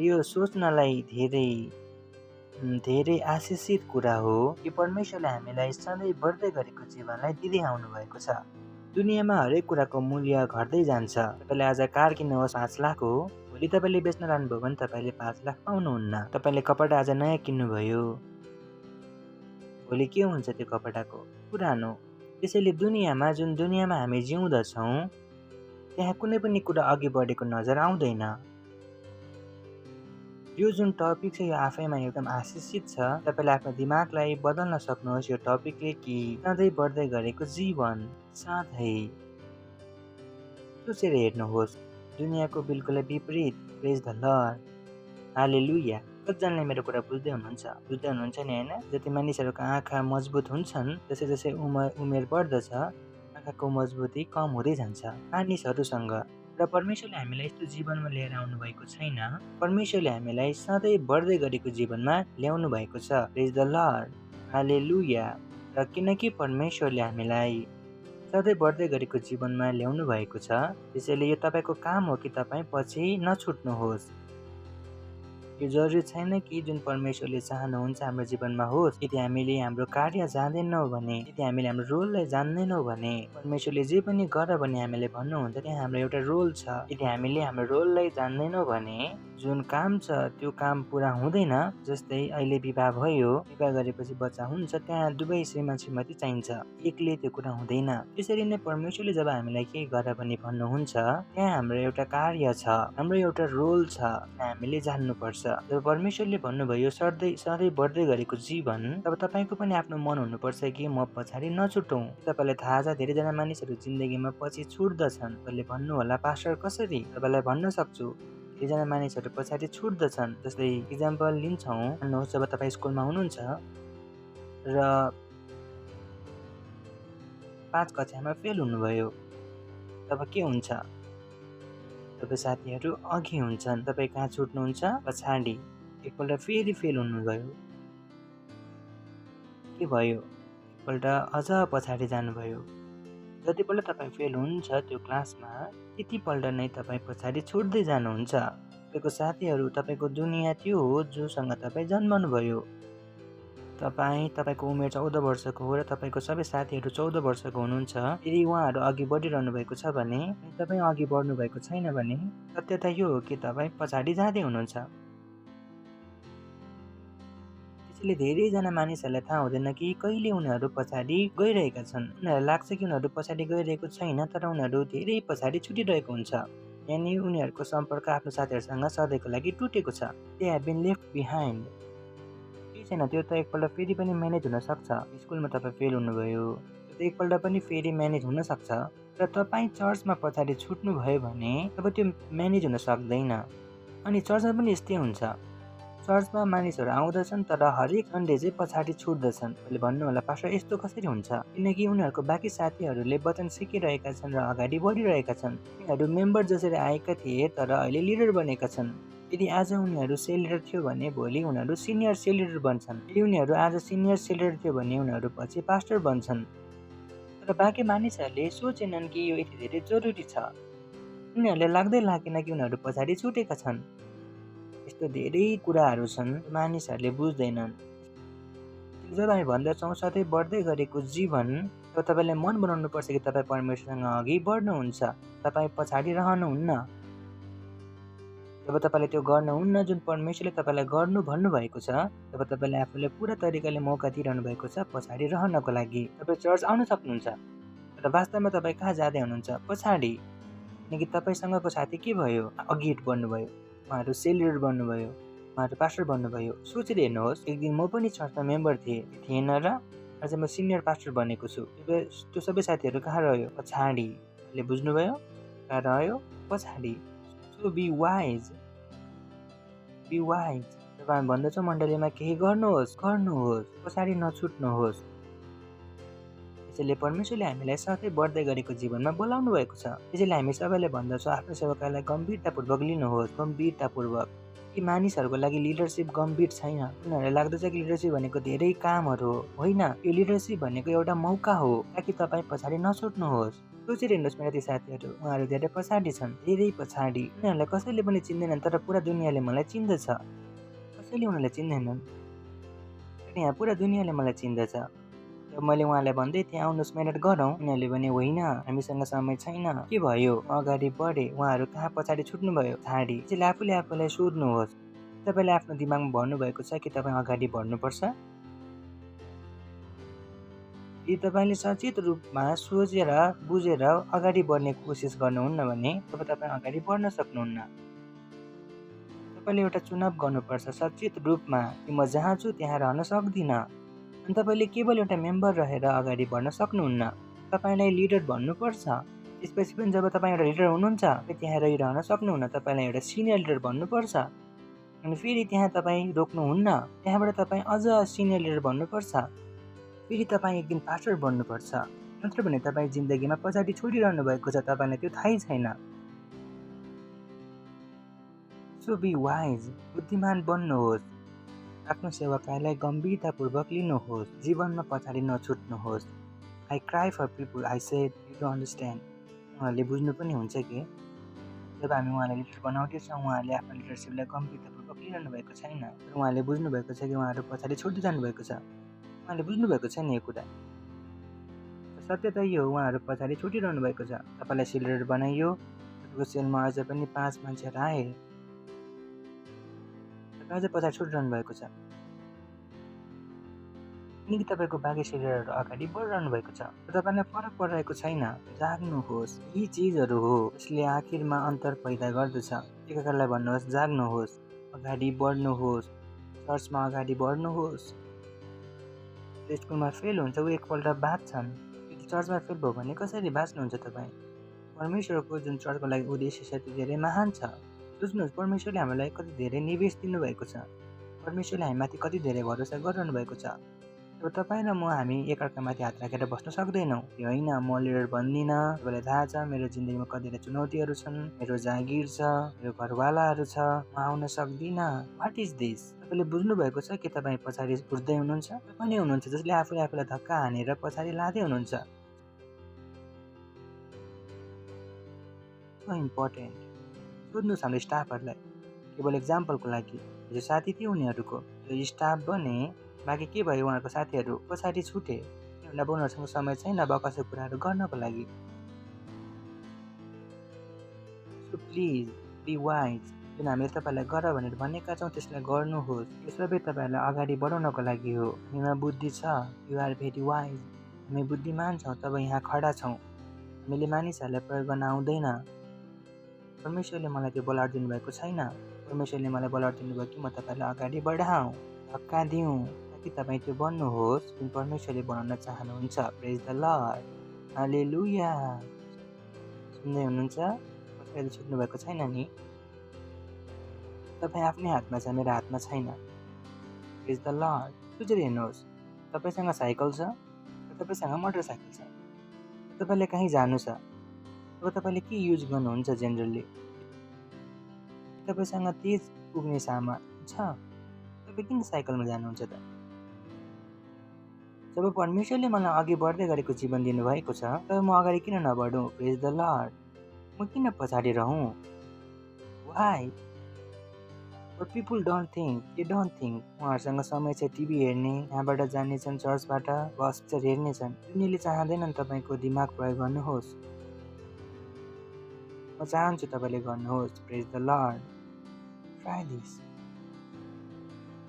यो सोच्नलाई धेरै आशिषित कुरा हो कि परमेश्वरले हामीलाई सधैँ बढ्दै गरेको जीवनलाई दिँदै आउनु भएको छ। दुनियाँमा हरेक कुराको मूल्य घट्दै जान्छ। तपाईँले आज कार किन्नुहोस् 5 लाख हो, भोलि तपाईँले बेच्न लानुभयो भने तपाईँले 5 लाख पाउनुहुन्न। तपाईँले कपडा आज नयाँ किन्नुभयो, भोलि के हुन्छ त्यो कपडाको? पुरानो। त्यसैले दुनियाँमा जुन दुनियाँमा हामी जिउँदछौँ त्यहाँ कुनै पनि कुरा अघि बढेको नजर आउँदैन। यो जुन टपिक छ यो आफैमा एकदम आशिषित छ। तपाईँले आफ्नो दिमागलाई बदल्न सक्नुहोस् यो टपिकले कि सधैँ बढ्दै गरेको जीवन। सधैँ सोचेर हेर्नुहोस्, दुनियाँको बिल्कुलै विपरीत। प्रेज द लर्ड, हालेलुया। कतिजनाले मेरो कुरा बुझ्दै हुनुहुन्छ नि होइन? जति मानिसहरूको आँखा मजबुत हुन्छन् जसै जसै उमेर बढ्दछ आँखाको मजबुती कम हुँदै जान्छ मानिसहरूसँग। र परमेश्वरले हामीलाई यस्तो जीवनमा लिएर आउनु भएको छैन। परमेश्वरले हामीलाई सधैँ बढ्दै गरेको जीवनमा ल्याउनु भएको छ। प्रेज द लर्ड, हालेलुया। र किनकि परमेश्वरले हामीलाई सधैँ बढ्दै गरेको जीवनमा ल्याउनु भएको छ। त्यसैले यो तपाईँको काम हो कि तपाईँ पछि नछुट्नुहोस्। यो जरुरी छैन कि जुन परमेश्वरले चाहनुहुन्छ हाम्रो जीवनमा होस्। यदि हामीले हाम्रो कार्य जान्दैनौँ भने, यदि हामीले हाम्रो रोललाई जान्दैनौँ भने, परमेश्वरले जे पनि गर भने हामीले भन्नुहुन्छ त्यहाँ हाम्रो एउटा रोल छ। यदि हामीले हाम्रो रोललाई जान्दैनौँ भने जुन काम छ त्यो काम पुरा हुँदैन। जस्तै अहिले विवाह भयो, विवाह गरेपछि बच्चा हुन्छ, त्यहाँ दुवै श्रीमान श्रीमती चाहिन्छ, एकले त्यो कुरा हुँदैन। त्यसरी नै परमेश्वरले जब हामीलाई केही गर भने भन्नुहुन्छ त्यहाँ हाम्रो एउटा कार्य छ, हाम्रो एउटा रोल छ, हामीले जान्नुपर्छ। जब परमेश्वरले भन्नुभयो सधैँ बढ्दै गरेको जीवन, तब तपाईँको पनि आफ्नो मन हुनुपर्छ कि म पछाडि नछुटौँ। तपाईँलाई थाहा छ धेरैजना मानिसहरू जिन्दगीमा पछि छुट्दछन्। तपाईँले भन्नु होला पास्टर कसरी? तपाईँलाई भन्न सक्छु, धेरैजना मानिसहरू पछाडि छुट्दछन्। जस्तै इक्जाम्पल लिन्छौँ, भन्नुहोस् जब तपाईँ स्कुलमा हुनुहुन्छ र 5 कक्षामा फेल हुनुभयो, तब के हुन्छ? तपाईँ साथीहरू अघि हुन्छन्, तपाईँ कहाँ छुट्नुहुन्छ? पछाडि। एकपल्ट फेरि फेल हुनुभयो, के भयो? एकपल्ट अझ पछाडि जानुभयो। जतिपल्ट तपाईँ फेल हुन्छ त्यो क्लासमा, त्यतिपल्ट नै तपाईँ पछाडि छुट्दै जानुहुन्छ। तपाईँको साथीहरू, तपाईँको दुनियाँ त्यो हो जोसँग तपाईँ जन्मनुभयो। तपाईँको उमेर 14 वर्षको हो र तपाईँको सबै साथीहरू 14 वर्षको हुनुहुन्छ। यदि उहाँहरू अघि बढिरहनु भएको छ भने, तपाईँ अघि बढ्नु भएको छैन भने, सत्यता यो हो कि तपाईँ पछाडि जाँदै हुनुहुन्छ। त्यसैले धेरैजना मानिसहरूलाई थाहा हुँदैन कि कहिले उनीहरू पछाडि गइरहेका छन्। उनीहरूलाई लाग्छ कि उनीहरू पछाडि गइरहेको छैन, तर उनीहरू धेरै पछाडि छुटिरहेको हुन्छ। यानि उनीहरूको सम्पर्क आफ्नो साथीहरूसँग सधैँको लागि टुटेको छ। They have been left behind. केही छैन, त्यो त एकपल्ट फेरि पनि म्यानेज हुनसक्छ। स्कुलमा तपाईँ फेल हुनुभयो, त्यो त एकपल्ट पनि फेरि म्यानेज हुनसक्छ। र तपाईँ चर्चमा पछाडि छुट्नुभयो भने तब त्यो म्यानेज हुन सक्दैन। अनि चर्चमा पनि यस्तै हुन्छ। चर्चमा मानिसहरू आउँदछन् तर हरेक सन्डे चाहिँ पछाडि छुट्दछन्। अहिले भन्नु होला पास्टर यस्तो कसरी हुन्छ? किनकि उनीहरूको बाँकी साथीहरूले वचन सिकिरहेका छन् र अगाडि बढिरहेका छन्। उनीहरू मेम्बर जसरी आएका थिए तर अहिले लिडर बनेका छन्। यदि आज उनीहरू सेल लिडर थियो भने भोलि उनीहरू सिनियर सेल लिडर बन्छन्। यदि उनीहरू आज सिनियर सेल लिडर थियो भने उनीहरू पछि पास्टर बन्छन्। तर बाँकी मानिसहरूले सोचेनन् कि यो यति धेरै जरुरी छ। उनीहरूले लाग्दैन कि उनीहरू पछाडि छुटेका छन्। यस्तो धेरै कुराहरू छन् मानिसहरूले बुझ्दैनन्। जब हामी भन्दछौँ सधैँ बढ्दै गरेको जीवन, तब तपाईँले मन बनाउनु पर्छ कि तपाईँ परमेश्वरसँग अघि बढ्नुहुन्छ, तपाईँ पछाडि रहनुहुन्न। जब तपाईँले त्यो गर्नुहुन्न जुन परमेश्वरले तपाईँलाई गर्नु भन्नुभएको छ, तब तपाईँले आफूलाई पुरा तरिकाले मौका दिइरहनु भएको छ पछाडि रहनको लागि। तपाईँ चर्च आउन सक्नुहुन्छ, तर वास्तवमा तपाईँ कहाँ जाँदै हुनुहुन्छ? पछाडि। किनकि तपाईँसँगको साथी के भयो? अघि बढ्नुभयो, उहाँहरू सेल लिडर बन्नुभयो, उहाँहरू पास्टर बन्नुभयो। सोचेर हेर्नुहोस्, एक दिन म पनि चर्चमा मेम्बर थिएन र आज म सिनियर पास्टर बनेको छु। त्यो सबै साथीहरू कहाँ रह्यो? पछाडि। ले बुझ्नुभयो? कहाँ रह्यो? पछाडि। So be wise. जब हामी भन्दछौँ मण्डलीमा केही गर्नुहोस्, पछाडि नछुट्नुहोस्। त्यसैले परमेश्वरले हामीलाई सधैँ बढ्दै गरेको जीवनमा बोलाउनु भएको छ। त्यसैले हामी सबैले भन्दछौँ आफ्नो सेवाकालाई गम्भीरतापूर्वक लिनुहोस्, गम्भीरतापूर्वक। यी मानिसहरूको लागि लिडरसिप गम्भीर छैन। उनीहरूलाई लाग्दछ कि लिडरसिप भनेको धेरै कामहरू हो। होइन, यो लिडरसिप भनेको एउटा मौका हो ताकि तपाईँ पछाडि नछुट्नुहोस्। सोचेर हेर्नुहोस् मेरा ती साथीहरू, उहाँहरू धेरै पछाडि छन्, धेरै पछाडि। उनीहरूलाई कसैले पनि चिन्दैनन् तर पुरा दुनियाँले मलाई चिन्दछ। कसैले उनीहरूलाई चिन्दैनन्, तर यहाँ पुरा दुनियाँले मलाई चिन्दछ। जब मैले उहाँलाई भन्दै थिएँ आउनुहोस् मेहनत गरौँ, उनीहरूले भने होइन हामीसँग समय छैन। के भयो? अगाडि बढे, उहाँहरू कहाँ पछाडि छुट्नुभयो? पछाडि। त्यसैले आफूले आफूलाई सोध्नुहोस्, तपाईँले आफ्नो दिमागमा भन्नुभएको छ कि तपाईँ अगाडि बढ्नुपर्छ? यदि तपाईँले सचेत रूपमा सोचेर बुझेर अगाडि बढ्ने कोसिस गर्नुहुन्न भने तब तपाईँ अगाडि बढ्न सक्नुहुन्न। तपाईँले एउटा चुनाव गर्नुपर्छ सचेत रूपमा कि म जहाँ छु त्यहाँ रहन सक्दिनँ। अनि तपाईँले केवल एउटा मेम्बर रहेर अगाडि बढ्न सक्नुहुन्न। तपाईँलाई लिडर भन्नुपर्छ। त्यसपछि पनि जब तपाईँ एउटा लिडर हुनुहुन्छ त्यहाँ रहिरहन सक्नुहुन्न। तपाईँलाई एउटा सिनियर लिडर भन्नुपर्छ। अनि फेरि त्यहाँ तपाईँ रोक्नुहुन्न, त्यहाँबाट तपाईँ अझ सिनियर लिडर भन्नुपर्छ। फेरि तपाईँ एक दिन पास्टर बन्नुपर्छ। नत्र भने तपाईँ जिन्दगीमा पछाडि छोडिरहनु भएको छ, तपाईँलाई त्यो थाहै छैन। सो बी वाइज, बुद्धिमान बन्नुहोस्, आफ्नो सेवाकालाई गम्भीरतापूर्वक लिनुहोस्, जीवनमा पछाडि नछुट्नुहोस्। I cry for people, I said to understand, उहाँहरूले बुझ्नु पनि हुन्छ कि जब हामी उहाँलाई लिडर बनाउँदैछौँ उहाँहरूले आफ्नो लिडरसिपलाई गम्भीरतापूर्वक लिइरहनु भएको छैन। तर उहाँले बुझ्नुभएको छ कि उहाँहरू पछाडि छोड्दै जानुभएको छ। उहाँले बुझ्नुभएको छैन यो कुरा। सत्य त यो हो, उहाँहरू पछाडि छुटिरहनु भएको छ। तपाईँलाई सेल लिडर बनाइयो, तपाईँको सेलमा अझ पनि 5 मान्छेहरू आए, तपाईँ अझै पछाडि छुटिरहनु भएको छ किनकि तपाईँको बाँकी सेलरहरू अगाडि बढिरहनु भएको छ। तपाईँलाई फरक परिरहेको छैन। जाग्नुहोस्, यी चिजहरू हो यसले आखिरमा अन्तर पैदा गर्दछ। एकअर्कालाई भन्नुहोस् जाग्नुहोस्, अगाडि बढ्नुहोस्, चर्चमा अगाडि बढ्नुहोस्। स्कुलमा फेल हुन्छ ऊ एकपल्ट बाँच्छन्, चर्चमा फेल भयो भने कसरी बाँच्नुहुन्छ तपाईँ? परमेश्वरको जुन चर्चको लागि उद्देश्य छ त्यो धेरै महान छ। सोच्नुहोस्, परमेश्वरले हामीलाई कति धेरै निवेश दिनुभएको छ, परमेश्वरले हामीमाथि कति धेरै भरोसा गरिरहनु भएको छ। अब तपाईँ र म हामी एकअर्कामाथि हात राखेर बस्न सक्दैनौँ। त्यो होइन म लिडर बन्दिनँ, तपाईँलाई थाहा छ मेरो जिन्दगीमा कति धेरै चुनौतीहरू छन्, मेरो जागिर छ, मेरो घरवालाहरू छ, म आउन सक्दिनँ। What is this? तपाईँले बुझ्नुभएको छ कि तपाईँ पछाडि उठ्दै हुनुहुन्छ? तपाईँ नै हुनुहुन्छ जसले आफूले आफूलाई धक्का हानेर पछाडि लाँदै हुनुहुन्छ। So important. सोध्नुहोस् हाम्रो स्टाफहरूलाई, केवल इक्जाम्पलको लागि जो साथी थियो उनीहरूको जो स्टाफ बने, बाँकी के भयो उहाँहरूको साथीहरू पछाडि छुटे किनभने उनीहरूसँग समय छैन बकसो कुराहरू गर्नको लागि। So please be wise. जुन हामीले तपाईँलाई गर भनेर भनेका छौँ त्यसलाई गर्नुहोस्। यो सबै तपाईँहरूलाई अगाडि बढाउनको लागि हो। हामीमा बुद्धि छ, यु आर भेरी वाइज। हामी बुद्धिमान छौँ तब यहाँ खडा छौँ। हामीले मानिसहरूलाई प्रयोग गर्न आउँदैन। परमेश्वरले मलाई त्यो बोलाएर दिनुभएको छैन। परमेश्वरले मलाई बोलाएर दिनुभयो कि म तपाईँलाई अगाडि बढाऊँ, धक्का दिउँ, ताकि तपाईँ त्यो बन्नुहोस् जुन परमेश्वरले बनाउन चाहनुहुन्छ। प्रेज द लर्ड, हालेलुया। सुन्दै हुनुहुन्छ? कसैले छुट्नु भएको छैन नि? तपाईँ आफ्नै हातमा छ, मेरो हातमा छैन। प्रेज द लर्ड। सोचेर हेर्नुहोस्, तपाईँसँग साइकल छ, तपाईँसँग मोटरसाइकल छ, तपाईँले कहीँ जानु छ, अब तपाईँले के युज गर्नुहुन्छ जेनरली? तपाईँसँग तेज पुग्ने सामान छ, तपाईँ किन साइकलमा जानुहुन्छ त? जब परमेश्वरले मलाई अघि बढ्दै गरेको जीवन दिनुभएको छ तब म अगाडि किन नबढौँ? प्रेज द लर्ड। म किन पछाडि रहूँ? Why? But people don't think, they don't think. उहाँहरूसँग समय छ टिभी हेर्ने, यहाँबाट जानेछन् चर्चबाट बस पिक्चर हेर्नेछन्। दुनियाँले चाहँदैनन् तपाईँको दिमाग प्रयोग गर्नुहोस्। म चाहन्छु तपाईँले गर्नुहोस्। Praise the Lord. Try this.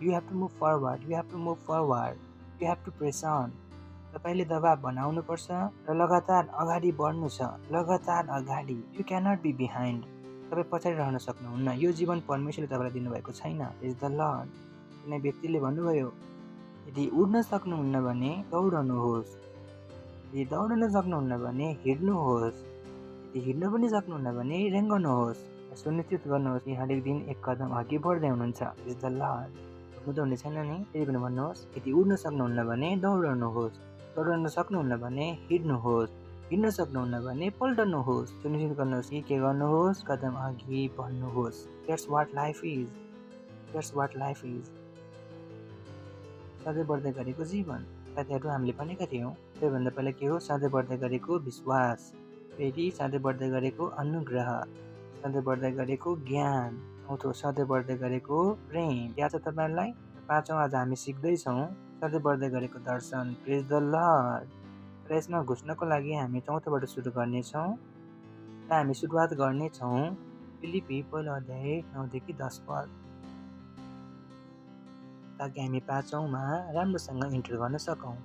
You have to move forward, you have to move forward, you have to press on. तपाईँले दबाब बनाउनुपर्छ र लगातार अगाडि बढ्नु छ, लगातार अगाडि। You cannot be behind. तपाईँ पछाडि रहन सक्नुहुन्न। यो जीवन परमेश्वरले तपाईँलाई दिनुभएको छैन। प्रेज द लर्ड। कुनै व्यक्तिले भन्नुभयो यदि उड्न सक्नुहुन्न भने दौडनुहोस्, यदि दौड्न सक्नुहुन्न भने हिँड्नुहोस्, यदि हिँड्न पनि सक्नुहुन्न भने रेङ्गनुहोस्। सुनिश्चित गर्नुहोस् कि हरेक दिन एक कदम अघि बढ्दै हुनुहुन्छ। प्रेज द लर्ड। हुनु त हुने छैन नि? फेरि पनि भन्नुहोस्, यदि उड्न सक्नुहुन्न भने दौडनुहोस्, दौडन सक्नुहुन्न भने हिँड्नुहोस्, हिँड्न सक्नुहुन्न भने पल्टनुहोस्। सुनिश्चित गर्नुहोस् कि के गर्नुहोस्? कदम अघि बढ्नुहोस्। That's what life is. That's what life is. सधैँ बढ्दै गरेको जीवन। साथीहरू हामीले भनेका थियौँ त्योभन्दा पहिला के हो? सधैँ बढ्दै गरेको विश्वास, फेरि सधैँ बढ्दै गरेको अनुग्रह, सधैँ बढ्दै गरेको ज्ञान, चौथो सधैँ बढ्दै गरेको प्रेम। याद छ तपाईँहरूलाई? पाँचौँ आज हामी सिक्दैछौँ सधैँ बढ्दै गरेको दर्शन। प्रेज द लर्ड। र यसमा घुस्नको लागि हामी चौथोबाट सुरु गर्नेछौँ र हामी सुरुवात गर्नेछौँ फिलिपी पहिलो अध्याय 9 देखि 10 पद, ताकि हामी पाँचौँमा राम्रोसँग इन्टर गर्न सकौँ।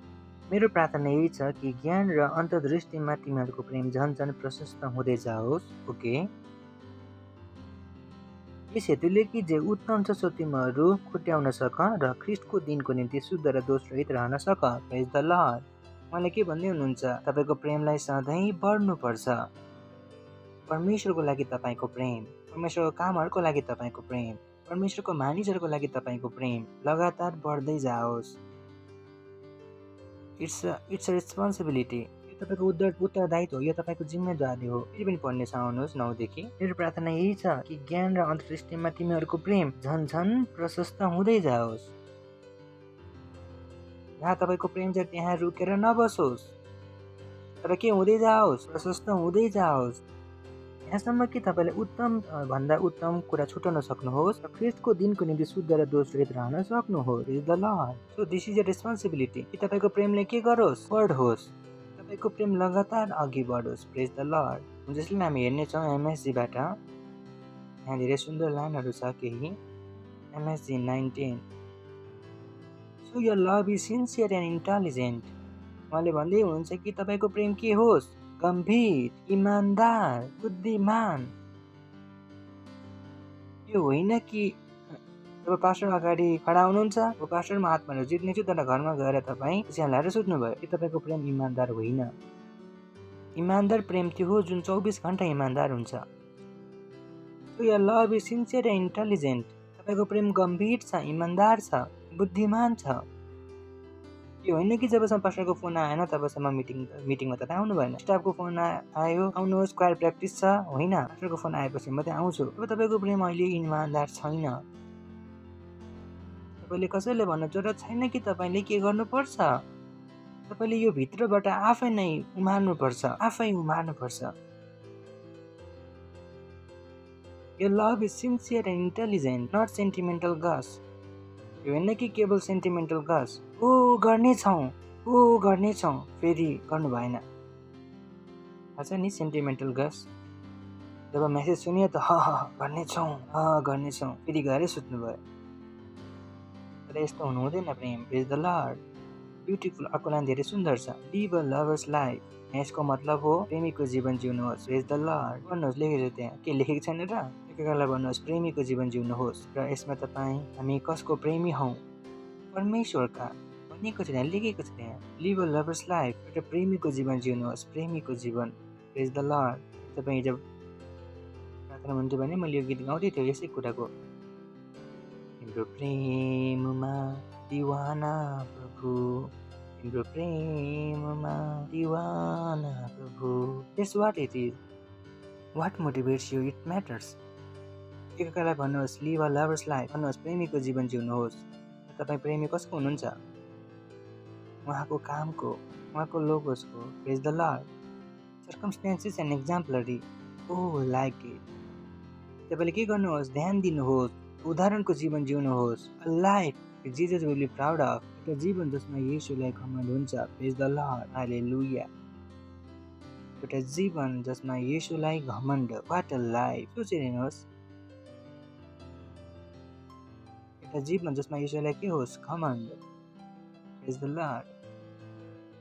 मेरो प्रार्थना यही छ कि ज्ञान र अन्तर्दृष्टिमा तिमीहरूको प्रेम झन् झन् प्रशस्त हुँदै जाओस्। ओके, यस हेतुले कि जे उत्तम छ सो तिमीहरू खुट्याउन सक र ख्रिस्टको दिनको निम्ति शुद्ध र दोषरहित रहन सक। प्रेज द लर्ड। उहाँले के भन्दै हुनुहुन्छ? तपाईँको प्रेमलाई सधैँ बढ्नुपर्छ। परमेश्वरको लागि तपाईँको प्रेम, परमेश्वरको कामहरूको लागि तपाईँको प्रेम, परमेश्वरको मानिसहरूको लागि तपाईँको प्रेम लगातार बढ्दै जाओस्। It's a responsibility. यो तपाईँको उत्तरदायित्व हो, यो तपाईँको जिम्मेदारी हो। फेरि पनि पढ्ने आउनुहोस् 9 देखि। मेरो प्रार्थना यही छ कि ज्ञान र अन्तर्दृष्टिमा तिमीहरूको प्रेम झन् झन् प्रशस्त हुँदै जाओस्। जहाँ तपाईँको प्रेम छ त्यहाँ रुकेर नबसोस्। तर के हुँदै जाओस्, प्रशस्त हुँदै जाओस्। यहाँसम्म कि तपाईँले उत्तम भन्दा उत्तम कुरा छुटाउन सक्नुहोस् र ख्रीष्टको दिनको निम्ति शुद्ध र दोषरहित रहन सक्नुहोस्। Praise the lord. So this is a responsibility कि तपाईँको प्रेमले के गरोस्, बढोस्, तपाईँको प्रेम लगातार अघि बढोस्। प्रेज द लर्ड। जसले हामी हेर्नेछौँ एमएसजीबाट, यहाँ धेरै सुन्दर लाइनहरू छ केही। MSG 19। So your love is sincere and intelligent. उहाँले भन्दै हुनुहुन्छ कि तपाईँको प्रेम के होस्, गम्भीर, इमान्दार, बुद्धिमान। यो होइन कि जब पास्टर अगाडि खडा हुनुहुन्छ, वो पास्टर म आत्माहरू जित्नेछु, तर घरमा गएर तपाईँ चिया लाएर सुत्नुभयो, कि तपाईँको प्रेम इमान्दार होइन। इमान्दार प्रेम त्यो हो जुन 24 घण्टा इमान्दार हुन्छ। So your love is sincere and intelligent. तपाईँको प्रेम गम्भीर छ, इमान्दार छ, बुद्धिमान छ। यो होइन कि जबसम्म पास्टरको फोन आएन तबसम्म मिटिङमा त आउनु भएन। स्टाफको फोन आयो, आउनुहोस्, क्वायर प्र्याक्टिस छ, होइन, पास्टरको फोन आएपछि मात्रै आउँछु। अब तपाईँको प्रेम अहिले इमान्दार छैन। तपाईँले कसैले भन्न जरुरत छैन कि तपाईँले के गर्नुपर्छ। तपाईँले यो भित्रबाट आफै नै उमार्नुपर्छ, आफै उमार्नुपर्छ। यो love is sincere and intelligent, not sentimental gush. यो होइन कि केवल सेन्टिमेन्टल गस, ओ गर्नेछौँ, फेरि गर्नु भएन। थाहा छ नि सेन्टिमेन्टल गस, जब मेसेज सुन्यो त गर्नेछौँ, फेरि गएर सुत्नुभयो। तर यस्तो हुनु हुँदैन प्रेम। प्रेज द लर्ड। ब्युटिफुल। अर्को लाइन धेरै सुन्दर छ, लिभ अ लभर्स लाइफ। यसको मतलब हो प्रेमीको जीवन जिउनुहोस्। प्रेज द लर्ड। भन्नुहोस्, लेखेको छ त्यहाँ, के लेखेको छैन र? एकअर्कालाई भन्नुहोस् प्रेमीको जीवन जिउनुहोस्। र यसमा हामी कसको प्रेमी हौँ? परमेश्वरका। भनेको छ त्यहाँ, लेखेको छ त्यहाँ, लिभ अ लभर्स लाइफ। एउटा प्रेमीको जीवन जिउनुहोस्, प्रेमीको जीवन। प्रेज द लर्ड। तपाईँ जब प्रार्थना हुन्थ्यो भने मैले यो गीत गाउँदै थियो यसै कुराको, तिम्रो प्रेममा दिवाना प्रभु, तिम्रो प्रेममा दिवाना प्रभु। That's what it is. What motivates you? It matters. एकअर्कालाई भन्नुहोस् लिभ अ लभर्स लाइफ। भन्नुहोस् प्रेमीको जीवन जिउनुहोस्। तपाईँ प्रेमी कसको हुनुहुन्छ? उहाँको कामको, उहाँको लोगोसको। Praise the lord. Circumstances and exemplary. Oh like it. तपाईँले के गर्नुहोस्? ध्यान दिनुहोस्, उदाहरणको जीवन जिउनुहोस्। A life Jesus will be proud of. एउटा जीवन जसमा येशूलाई घमण्ड हुन्छ। Praise the lord. हालेलुया। एउटा जीवन जसमा येशूलाई घमण्ड। What a life. सोचेर हेर्नुहोस्, एउटा जीवन जसमा येशूलाई के होस्? घमण्ड। Praise the lord.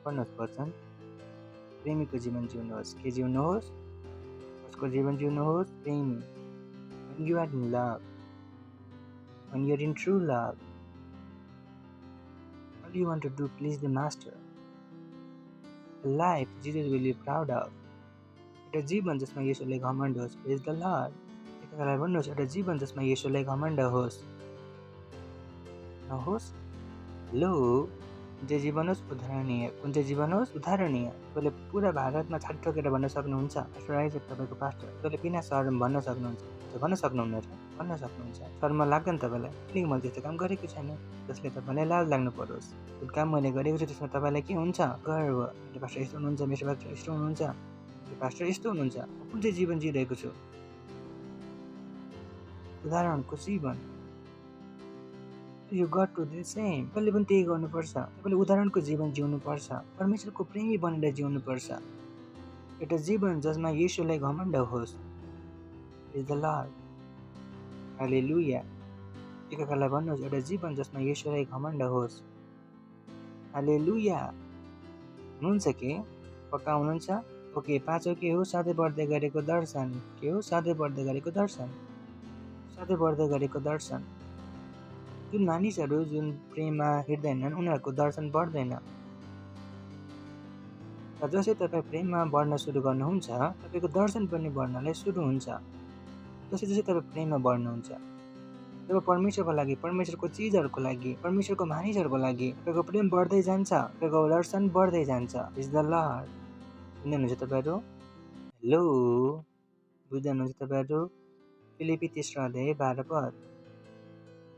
पढ्नुहोस् वचन। प्रेमीको जीवन जिउनुहोस्। के जिउनुहोस्? उसको जीवन जिउनुहोस्? प्रेमी। When you are in love, when you are in true love, all you want to do, please the Master. A life Jesus will be proud of. एउटा जीवन जसमा येशूलाई घमण्ड होस्। प्रेज द लर्ड। एकअर्कालाई भन्नुहोस् एउटा जीवन जसमा येशूलाई घमण्ड होस्। नहोस्? हेलो। कुन चाहिँ जीवन होस्? उदाहरणीय। कुन चाहिँ जीवन होस्? उदाहरणीय। तपाईँले पुरा भारतमा छाती ठोकेर भन्न सक्नुहुन्छ, पास्टर आइज तपाईँको पास्टर, तपाईँले बिना शर्म भन्न सक्नुहुन्छ, भन्न सक्नुहुन्न र? भन्न सक्नुहुन्छ। शर्म लाग्दैन तपाईँलाई? किनकि मैले त्यस्तो काम गरेको छैन जसले तपाईँलाई लाज लाग्नु परोस्। जुन काम मैले गरेको छु त्यसमा तपाईँलाई के हुन्छ? गर्व। मेरो पास्टर यस्तो हुनुहुन्छ, मेरो पास्टर यस्तो हुनुहुन्छ, मेरो पास्टर यस्तो हुनुहुन्छ। कुन चाहिँ जीवन जिइरहेको छु? उदाहरणको जीवन। You got to the same. तपाईँले पनि त्यही गर्नुपर्छ। तपाईँले उदाहरणको जीवन जिउनुपर्छ। परमेश्वरको प्रेमी बनेर जिउनुपर्छ। एउटा जीवन जसमा येशूलाई घमण्ड होस्। प्रेज द लर्ड। हालेलुया। एकअर्कालाई भन्नुहोस् एउटा जीवन जसमा येशूलाई घमण्ड होस्। हालेलुया। हुनुहुन्छ के? पक्का हुनुहुन्छ? ओके। पाँचौँ के हो? सधैँ बढ्दै गरेको दर्शन। के हो? सधैँ बढ्दै गरेको दर्शन। सधैँ बढ्दै गरेको दर्शन। जुन मानिसहरू जुन प्रेममा हिँड्दैनन् उनीहरूको दर्शन बढ्दैन। र जसै तपाईँ प्रेममा बढ्न सुरु गर्नुहुन्छ तपाईँको दर्शन पनि बढ्नलाई सुरु हुन्छ। जसै जसै तपाईँ प्रेममा बढ्नुहुन्छ, जब परमेश्वरको लागि, परमेश्वरको चिजहरूको लागि, परमेश्वरको मानिसहरूको लागि तपाईँको प्रेम बढ्दै जान्छ, तपाईँको दर्शन बढ्दै जान्छ। Is the lord. सुन्दै हुनुहुन्छ तपाईँहरू? हेलो। बुझ्दै हुनुहुन्छ तपाईँहरू? फिलिपी 3:12 पद।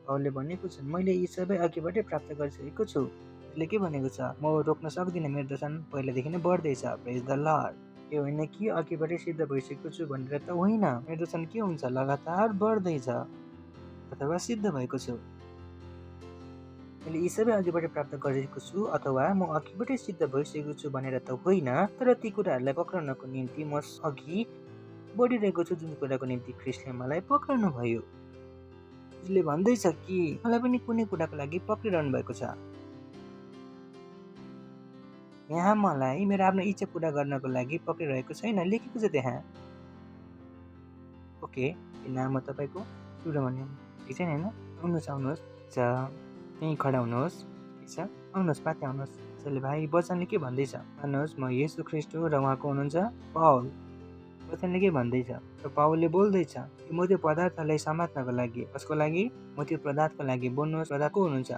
पावलले भनेको छन्, मैले यी सबै अघिबाटै प्राप्त गरिसकेको छु। यसले के भनेको छ, म रोक्न सक्दिनँ, मेरो दोषन पहिलादेखि नै बढ्दैछ। प्रेज द लर्ड। यो होइन कि अघिबाटै सिद्ध भइसकेको छु भनेर त होइन, मेरो दोषन के हुन्छ, लगातार बढ्दैछ अथवा सिद्ध भएको छु। मैले यी सबै अघिबाट प्राप्त गरेको छु अथवा म अघिबाटै सिद्ध भइसकेको छु भनेर त होइन, तर ती कुराहरूलाई पक्रनको निम्ति म अघि बढिरहेको छु, जुन कुराको निम्ति ख्रीष्टले मलाई पक्रनु भयो। उसले भन्दैछ कि मलाई पनि कुनै कुराको लागि पक्रिरहनु भएको छ। यहाँ मलाई मेरो आफ्नो इच्छा पुरा गर्नको लागि पक्रिरहेको छैन, लेखेको छ त्यहाँ। ओके, नाम म तपाईँको सुरु भन्ने ठिक छैन होइन? आउनुहोस् त्यहीँ खडा हुनुहोस्, ठिक छ? आउनुहोस् पाते आउनुहोस्। त्यसैले भाइ वचनले के भन्दैछ, भन्नुहोस्, म येशू ख्रीष्ट हो र उहाँको हुनुहुन्छ पावल। वचनले के भन्दैछ, र पावलले बोल्दैछ कि म त्यो पदार्थलाई समात्नको लागि, कसको लागि, म त्यो पदार्थको लागि, बोल्नुहोस् पदार्थ को हुनुहुन्छ,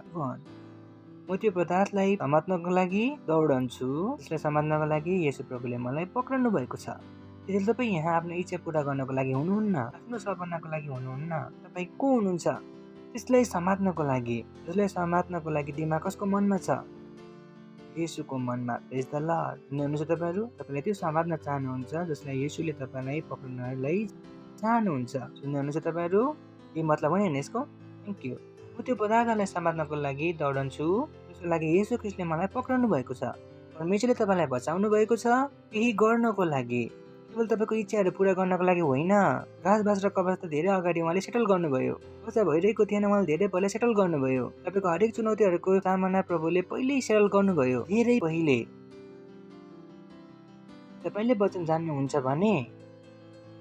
म त्यो पदार्थलाई समात्नको लागि दौडन्छु, त्यसलाई समात्नको लागि येशू प्रभुले मलाई पक्रनु भएको छ। त्यसैले तपाईँ यहाँ आफ्नो इच्छा पुरा गर्नको लागि हुनुहुन्न, आफ्नो सपनाको लागि हुनुहुन्न, तपाईँ को हुनुहुन्छ, त्यसलाई समात्नको लागि। जसलाई समात्नको लागि दिमाग कसको मनमा छ, येशूको मनमा। प्रेज द लर्ड। हुनुहुन्छ तपाईँहरू, तपाईँले त्यो समात्न चाहनुहुन्छ जसलाई येशूले तपाईँलाई पक्रनलाई चाहनुहुन्छ। सुन्नुहुन्छ तपाईँहरू, के मतलब हो नि यसको? Thank you. म त्यो पदार्थलाई समात्नको लागि दौडन्छु, त्यसको लागि येशू ख्रीष्टले मलाई पक्रनु भएको छ। परमेश्वरले तपाईँलाई बचाउनु भएको छ, केही गर्नको लागि, केवल तपाईँको इच्छाहरू पुरा गर्नको लागि होइन। घाँस र कवच त धेरै अगाडि उहाँले सेटल गर्नुभयो, बच्चा भइरहेको थिएन, उहाँले धेरै पहिला सेटल गर्नुभयो। तपाईँको हरेक चुनौतीहरूको सामना प्रभुले पहिल्यै सेटल गर्नुभयो, धेरै पहिले। तपाईँले वचन जान्नुहुन्छ भने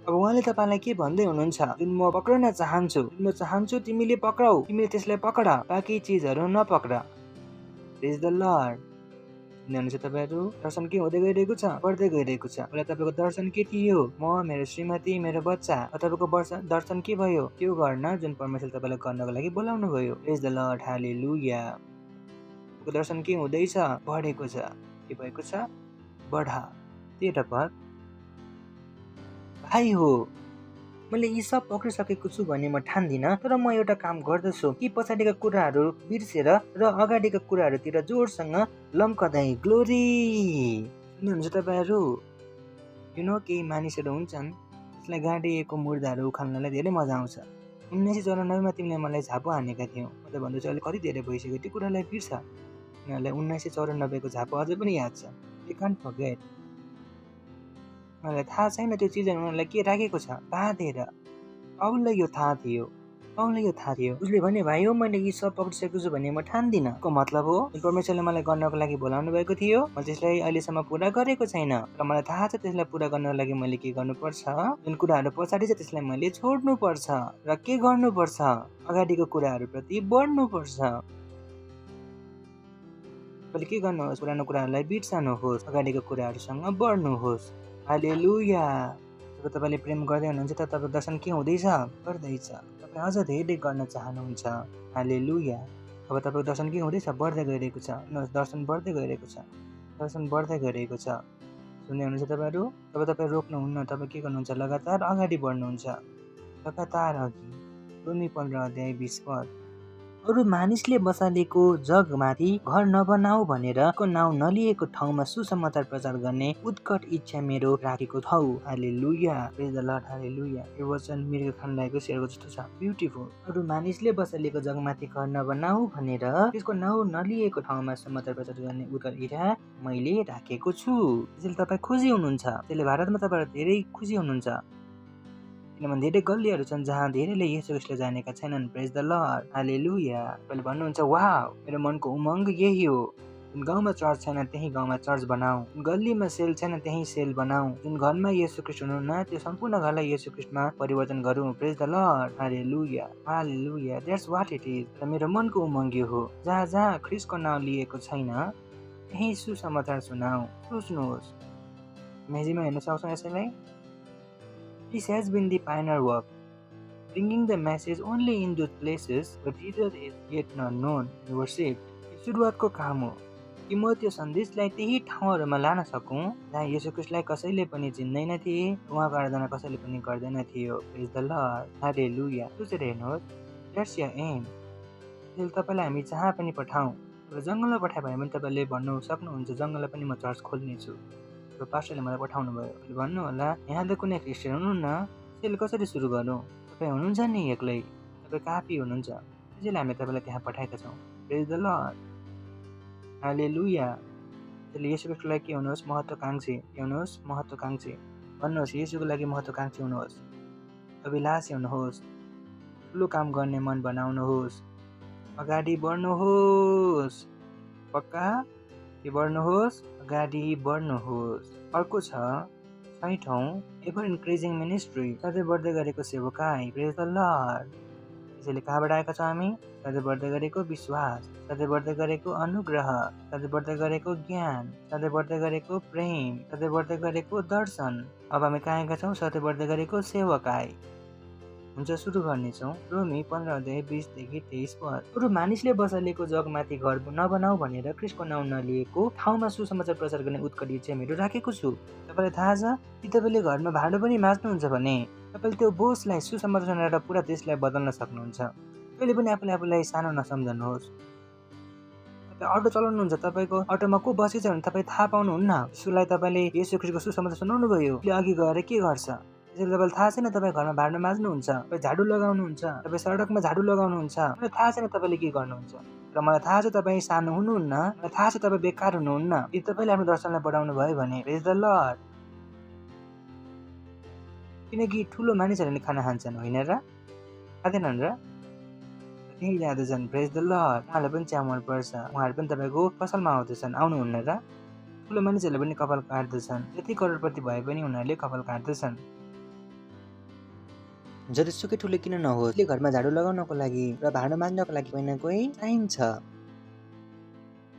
अब उहाँले तपाईँलाई के भन्दै हुनुहुन्छ, जुन म पक्रन चाहन्छु, जुन म चाहन्छु तिमीले पक्राउ, तिमीले त्यसलाई पक्रा, बाँकी चिजहरू नपक्रा। प्रेज द लर्ड। हुनुहुन्छ तपाईँहरू, दर्शन के हुँदै गइरहेको छ, बढ्दै गइरहेको छ। पहिला तपाईँको दर्शन के थियो, म, मेरो श्रीमती, मेरो बच्चा। तपाईँको दर्शन के भयो, त्यो गर्न जुन परमेश्वरले तपाईँलाई गर्नको लागि बोलाउनु भयो। प्रेज द लर्ड, हालेलुया। तपाईँको दर्शन के हुँदैछ, बढेको छ। के भएको छ, बढा। 13 पद, भाइ हो, मैले यी सब पक्रिसकेको छु भन्ने म ठान्दिनँ, तर म एउटा काम गर्दछु कि पछाडिका कुराहरू बिर्सेर र अगाडिका कुराहरूतिर जोडसँग लम्कदै। ग्लोरी। सुन्नुहुन्छ तपाईँहरू, केही मानिसहरू हुन्छन् त्यसलाई गाडिएको मुर्दाहरू उखाल्नलाई धेरै मजा आउँछ। 1994 तिमीले मलाई झापो हानेका थियौ, म त भन्दैछु अहिले कति धेरै भइसक्यो, त्यो कुरालाई बिर्स। उनीहरूलाई 1994 को झापो अझै पनि याद छ। They can't forget. उनीहरूलाई थाहा छैन त्यो चिजहरू उनीहरूलाई के राखेको छ, बाँधेर। पाउललाई यो थाहा थियो, उसले भने भाइ हो, मैले यी सब पक्रिसकेको छु भन्ने म ठान्दिनँ। को मतलब हो, परमेश्वरले मलाई गर्नको लागि बोलाउनु भएको थियो, मैले त्यसलाई अहिलेसम्म पुरा गरेको छैन, र मलाई थाहा छ त्यसलाई पुरा गर्नको लागि मैले के गर्नुपर्छ, जुन कुराहरू पछाडि छ त्यसलाई मैले छोड्नुपर्छ र के गर्नुपर्छ, अगाडिको कुराहरूप्रति बढ्नुपर्छ। तपाईँले के गर्नुहोस्, पुरानो कुराहरूलाई बिर्सनुहोस्, अगाडिको कुराहरूसँग बढ्नुहोस्। हालेलुया। जब तपाईँले प्रेम गर्दै हुनुहुन्छ त तपाईँको दर्शन के हुँदैछ, बढ्दैछ। तपाईँ अझ धेरै गर्न चाहनुहुन्छ। हालेलुया। अब तपाईँको दर्शन के हुँदैछ, बढ्दै गइरहेको छ। दर्शन बढ्दै गइरहेको छ, दर्शन बढ्दै गइरहेको छ। सुन्दै हुनुहुन्छ तपाईँहरू, तब तपाईँ रोक्नुहुन्न, तपाईँ के गर्नुहुन्छ, लगातार अगाडि बढ्नुहुन्छ, लगातार अघि। रोमी 15 अध्याय 20 पद, अरू मानिसले बसालेको जगमाथि घर नबनाऊ भनेर को नाउँ नलिएको ठाउँमा सुसमाचार प्रचार गर्ने उत्कट इच्छा मेरो राखेको छौ। हालेलुया। प्रेज द लर्ड, हालेलुया। यो वचन मृग खान लागेको शेरको जस्तो छ, ब्युटिफुल। अरू मानिसले बसालेको जगमाथि घर नबनाऊ भनेर त्यसको नाउँ नलिएको ठाउँमा समाचार प्रचार गर्ने उत्कट इच्छा मैले राखेको छु। त्यसैले तपाईँ खुसी हुनुहुन्छ, त्यसैले भारतमा तपाईँहरू धेरै खुसी हुनुहुन्छ, किनभने धेरै गल्लीहरू छन् जहाँ धेरैले येशू ख्रीष्टलाई जानेका छैनन्। प्रेज द लर्ड, हालेलुया। तपाईँले भन्नुहुन्छ वाह, मेरो मनको उमङ्ग यही हो, जुन गाउँमा चर्च छैन त्यही गाउँमा चर्च बनाऊ, जुन गल्लीमा सेल छैन त्यही सेल बनाऊ, जुन घरमा येशू ख्रीष्ट हुनुहुन्न त्यो सम्पूर्ण घरलाई येशू ख्रीष्टमा परिवर्तन गरौँ। Praise the lord, hallelujah, hallelujah. That's what it is. र मेरो मनको उमङ्ग यो हो, जहाँ जहाँ ख्रीष्टको नाउँ लिएको छैन त्यही सुसमाचार सुनाऊ। सोच्नुहोस्, मेजीमा हेर्न सक्छौँ यसैलाई। This has been the pioneer work, bringing the message only in those places where Jesus is yet not known and worshipped. सुरुवातको काम हो कि म त्यो सन्देशलाई त्यही ठाउँहरूमा लान सकूँ जहाँ येशू ख्रीष्टलाई कसैले पनि चिन्दैन थिए, उहाँको आराधना कसैले पनि गर्दैन थियो। प्रेज द लर्ड, हालेलुया। सोचेर हेर्नुहोस्, द्याट्स योर एम। त्यसैले तपाईँलाई हामी जहाँ पनि पठाउँ, जङ्गलमा पठायो भने पनि तपाईँले भन्नु सक्नुहुन्छ जङ्गलमा पनि म चर्च खोल्नेछु। र पास्टरले मलाई पठाउनु भयो भन्नु होला। यहाँ त कुनै क्रिस्चियन हुनुहुन्न, त्यसले कसरी सुरु गर्नु? तपाईँ हुनुहुन्छ नि एक्लै, तपाईँ काफी हुनुहुन्छ, त्यसैले हामी तपाईँलाई त्यहाँ पठाएका छौँ। प्रेज द लर्ड, हालेलुया। त्यसले येशू ख्रीष्टको लागि के हुनुहोस्? महत्त्वकाङ्क्षी। के हुनुहोस्? महत्त्वकाङ्क्षी। भन्नुहोस्, येशूको लागि महत्त्वकाङ्क्षी हुनुहोस्, अभिलाषी हुनुहोस्, ठुलो काम गर्ने मन बनाउनुहोस्, अगाडि बढ्नुहोस्। पक्का के बढ्नुहोस्? अगाडि बढ्नुहोस्। अर्को छ 6औं, एभर इन्क्रिजिङ मिनिस्ट्री, सधैँ बढ्दै गरेको सेवकाई। प्रेज द लर्ड। त्यसैले कहाँबाट आएका छौँ हामी? सधैँ बढ्दै गरेको विश्वास, सधैँ बढ्दै गरेको अनुग्रह, सधैँ बढ्दै गरेको ज्ञान, सधैँ बढ्दै गरेको प्रेम, सधैँ बढ्दै गरेको दर्शन। अब हामी कहाँ आएका छौँ? सधैँ बढ्दै गरेको सेवकाई। हुन्छ, सुरु गर्नेछौँ। रोमी 15:20-23 अरू मानिसले बसालेको जगमाथि घर नबनाऊ भनेर ख्रीष्टको नाउँ नलिएको ठाउँमा सुसमाचार प्रचार गर्ने उत्कट इच्छा मेरो राखेको छु। तपाईँलाई थाहा छ, कि तपाईँले घरमा भाँडो पनि माझ्नुहुन्छ भने तपाईँले त्यो बोझलाई सुसमाचार सुनाएर पुरा देशलाई बदल्न सक्नुहुन्छ। कहिले पनि आफूलाई सानो नसम्झनुहोस्। तपाईँ अटो चलाउनुहुन्छ, तपाईँको अटोमा को बसेछ भने तपाईँ थाहा पाउनुहुन्न। त्यसलाई तपाईँले येशू ख्रीष्टको सुसमाचार सुनाउनु भयो, अघि गएर के गर्छ त्यसैले तपाईँलाई थाहा छैन। तपाईँ घरमा भाँडो माझ्नुहुन्छ, तपाईँ झाडु लगाउनुहुन्छ, तपाईँ सडकमा झाडु लगाउनुहुन्छ, मलाई थाहा छैन तपाईँले के गर्नुहुन्छ। र मलाई थाहा छ तपाईँ सानो हुनुहुन्न, मलाई थाहा छ तपाईँ बेकार हुनुहुन्न। यदि तपाईँले आफ्नो दर्शनलाई बढाउनु भयो भने प्रेज द लर्ड। किनकि ठुलो मानिसहरूले खाना खान्छन्, होइन र? खाँदैनन् र? त्यही जाँदैछन्। प्रेज द लर्ड। उहाँलाई पनि चिया मनपर्छ, उहाँहरू पनि तपाईँको पसलमा आउँदैछन्, आउनुहुन्न र? ठुलो मानिसहरूले पनि कपाल काट्दछन्, जति करोडपति भए पनि उनीहरूले कपाल काट्दछन्। जतिसुकै ठुलो किन नहोस्, घरमा झाडु लगाउनको लागि र भाँडो माझ्नको लागि कोही न कोही चाहिन्छ।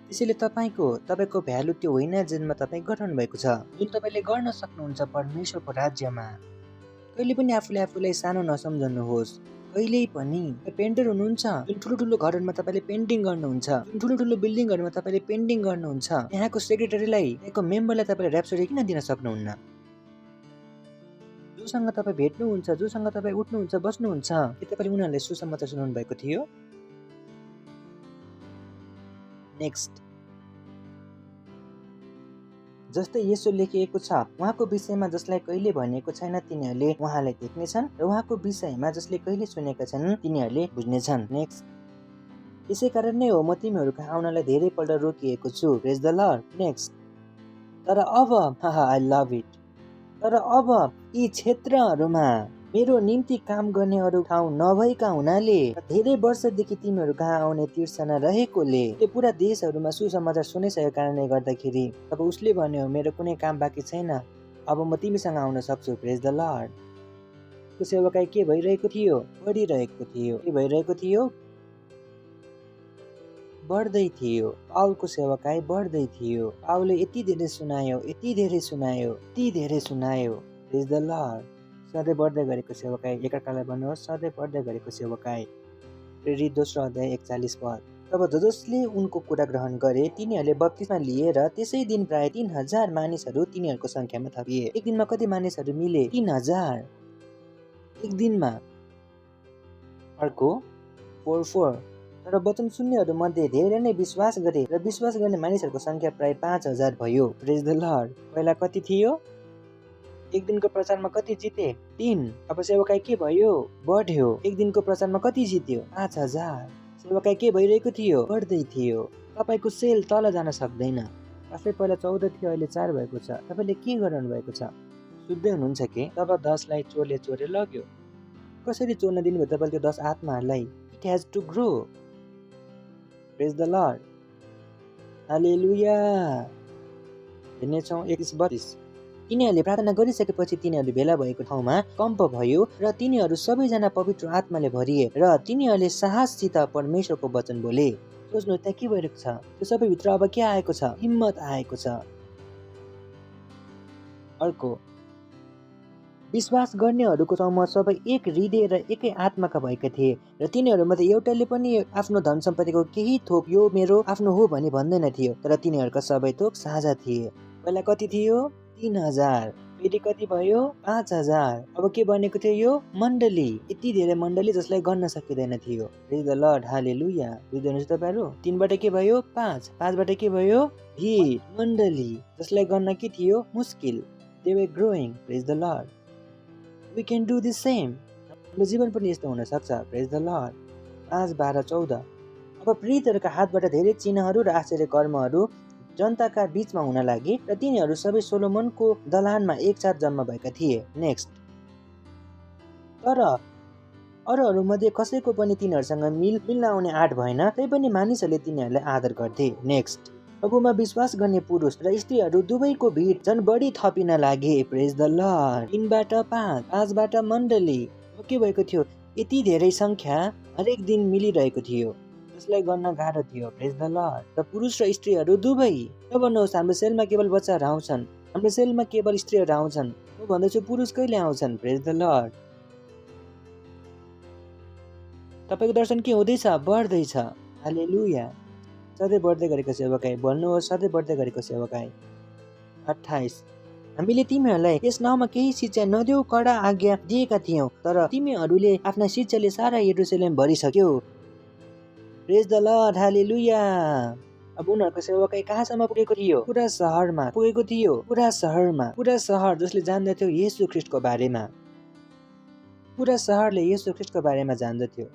त्यसैले तपाईँको भ्यालु त्यो होइन जुनमा तपाईँ गराउनु भएको छ, जुन तपाईँले गर्न सक्नुहुन्छ परमेश्वरको राज्यमा। कहिले पनि आफूलाई सानो नसम्झनुहोस्। कहिल्यै पनि पेन्टर हुनुहुन्छ, जुन ठुलो घरहरूमा तपाईँले पेन्टिङ गर्नुहुन्छ, जुन ठुलो बिल्डिङहरूमा तपाईँले पेन्टिङ गर्नुहुन्छ, यहाँको सेक्रेटरीलाई, यहाँको मेम्बरलाई तपाईँले र्याप्सोडी किन दिन सक्नुहुन्न? जोसँग तपाईँ भेट्नुहुन्छ, जोसँग तपाईँ उठ्नुहुन्छ, बस्नुहुन्छ, के तपाईँले उनीहरूलाई सुसमाचार सुनाउनु भएको थियो? नेक्स्ट, जस्तै यसो लेखिएको छ, उहाँको विषयमा जसलाई कहिले भनिएको छैन तिनीहरूले उहाँलाई देख्नेछन् र उहाँको विषयमा जसले कहिले सुनेका छन् तिनीहरूले बुझ्नेछन्। नेक्स्ट, यसै कारण नै हो म तिमीहरू कहाँ आउनलाई धेरैपल्ट रोकिएको छु। प्रेज द लर्ड। नेक्स्ट, तर अब आई लभ इट, तर अब यी क्षेत्रहरूमा मेरो निम्ति काम गर्ने अरू ठाउँ नभएका हुनाले धेरै वर्षदेखि तिमीहरू कहाँ आउने तिर्सना रहेकोले त्यो पुरा देशहरूमा सुसमाचार सुनिसकेको कारणले गर्दाखेरि अब उसले भन्यो मेरो कुनै काम बाँकी छैन, अब म तिमीसँग आउन सक्छु। प्रेज द लर्ड। को सेवाकाई के भइरहेको थियो? बढिरहेको थियो। के भइरहेको थियो? बढ्दै थियो। पाउलको सेवाकाई बढ्दै थियो। पाउलले यति धेरै सुनायो, यति धेरै सुनायो, यति धेरै सुनायो। Praise the lord. सधैँ बढ्दै गरेको सेवाकाई। एकअर्कालाई भन्नुहोस्, सधैँ बढ्दै गरेको सेवाकाई। प्रेरित 2 अध्याय 41 पद। तब जसले उनको कुरा ग्रहण गरे तिनीहरूले बप्तिस्मा लिएर त्यसै दिन प्राय 3000 मानिसहरू तिनीहरूको संख्यामा थपिए। एक दिनमा कति मानिसहरू मिले? 3000 एक दिनमा। अर्को 4:4। तर वचन सुन्नेहरू मध्ये धेरै नै विश्वास गरे र विश्वास गर्ने मानिसहरूको संख्या प्राय 5000 भयो। प्रेज द लर्ड। पहिला कति थियो? एक दिनको प्रचारमा कति जिते? 3। अब सेवाकाई के भयो? बढ्यो। एक दिनको प्रचारमा कति जित्यो? 5000। सेवाकाई के भइरहेको थियो? बढ्दै थियो। तपाईँको सेल तल जान सक्दैन। आफै पहिला 14 थियो, अहिले 4 भएको छ। तपाईँले के गर्नु भएको छ? सुत्दै हुनुहुन्छ कि? तब 10लाई चोरले लग्यो। कसरी चोर्न दिनुभयो तपाईँले त्यो 10 आत्माहरूलाई? It has to grow. Praise the lord. Hallelujah. हेर्नेछौँ 21-32। तिनीहरूले प्रार्थना गरिसकेपछि तिनीहरू भेला भएको ठाउँमा कम्प भयो र तिनीहरू सबैजना पवित्र आत्माले भरिए र तिनीहरूले साहससित परमेश्वरको वचन बोले। सोच्नु त्यहाँ के भइरहेको छ? त्यो सबैभित्र अब के आएको छ? हिम्मत आएको छ। अर्को, विश्वास गर्नेहरूको समूह सबै एक हृदय र एकै आत्माका भएका थिए र तिनीहरूमध्ये एउटाले पनि आफ्नो धन सम्पत्तिको केही थोक यो मेरो आफ्नो हो भनी भन्दैन थियो, तर तिनीहरूका सबै थोक साझा थिए। पहिला कति थियो? 3000। फेरि कति भयो? 5000। अब के बनेको थियो यो? मण्डली। यति धेरै मण्डली जसलाई गर्न सकिँदैन थियो। प्रेज द लर्ड, हालेलुया। बुझ्दैनुहुन्छ तपाईहरु? 3 बाट के भयो? 5। 5 बाट के भयो? भिड, मण्डली जसलाई गर्न के थियो? मुस्किल। They were growing. Praise the Lord. We can do the same. हाम्रो जीवन पनि यस्तो हुन सक्छ। प्रेज द लर्ड। 5, 12, 14। अब प्रेरितहरूका हातबाट धेरै चिन्हहरू र आश्चर्य कर्महरू जनताका बीचमा हुन लागे र तिनीहरू सबै सोलोमनको दलानमा एकसाथ जम्मा भएका थिए। नेक्स्ट। तर अरूहरू मध्ये कसैको पनि तिनीहरूसँग मिल्न आउने आँट भएन, तैपनि मानिसहरूले तिनीहरूलाई आदर गर्थे। नेक्स्ट। प्रभुमा विश्वास गर्ने पुरुष र स्त्रीहरू दुवैको भिड झन् बढी थपिन लागे। प्रेज द लर्ड। 3 बाट 5, 5 बाट मण्डली। के भएको थियो? यति धेरै संख्या हरेक दिन मिलिरहेको थियो जसलाई गर्न गाह्रो थियो। प्रेज द लर्ड। र पुरुष र स्त्रीहरू दुवै। नभन्नुहोस् हाम्रो सेलमा केवल बच्चाहरू आउँछन्, हाम्रो सेलमा केवल स्त्रीहरू आउँछन्। म भन्दछु पुरुष कहिले आउँछन्? प्रेज द लर्ड। तपाईको दर्शन के हुँदैछ? बढ्दैछ। हालेलुया। सधैँ बढ्दै गरेको सेवकाई। भन्नुहोस्, सधैँ बढ्दै गरेको सेवकाई। 28। हामीले तिमीहरूलाई यस नाउँमा केही शिक्षा नदेऊ कडा आज्ञा दिएका थियौं, तर तिमीहरूले आफ्ना शिक्षाले सारा यरुशलेम भरिसक्यो। प्रेज द लर्ड, हालेलुया। अब उनीहरूको सेवकाई कहाँसम्म पुगेको थियो? पुरा सहरमा पुगेको थियो। पुरा सहरमा, पुरा सहर जसले जान्दथ्यो येशू ख्रीष्टको बारेमा। पुरा सहरले येशू ख्रीष्टको बारेमा जान्दथ्यो।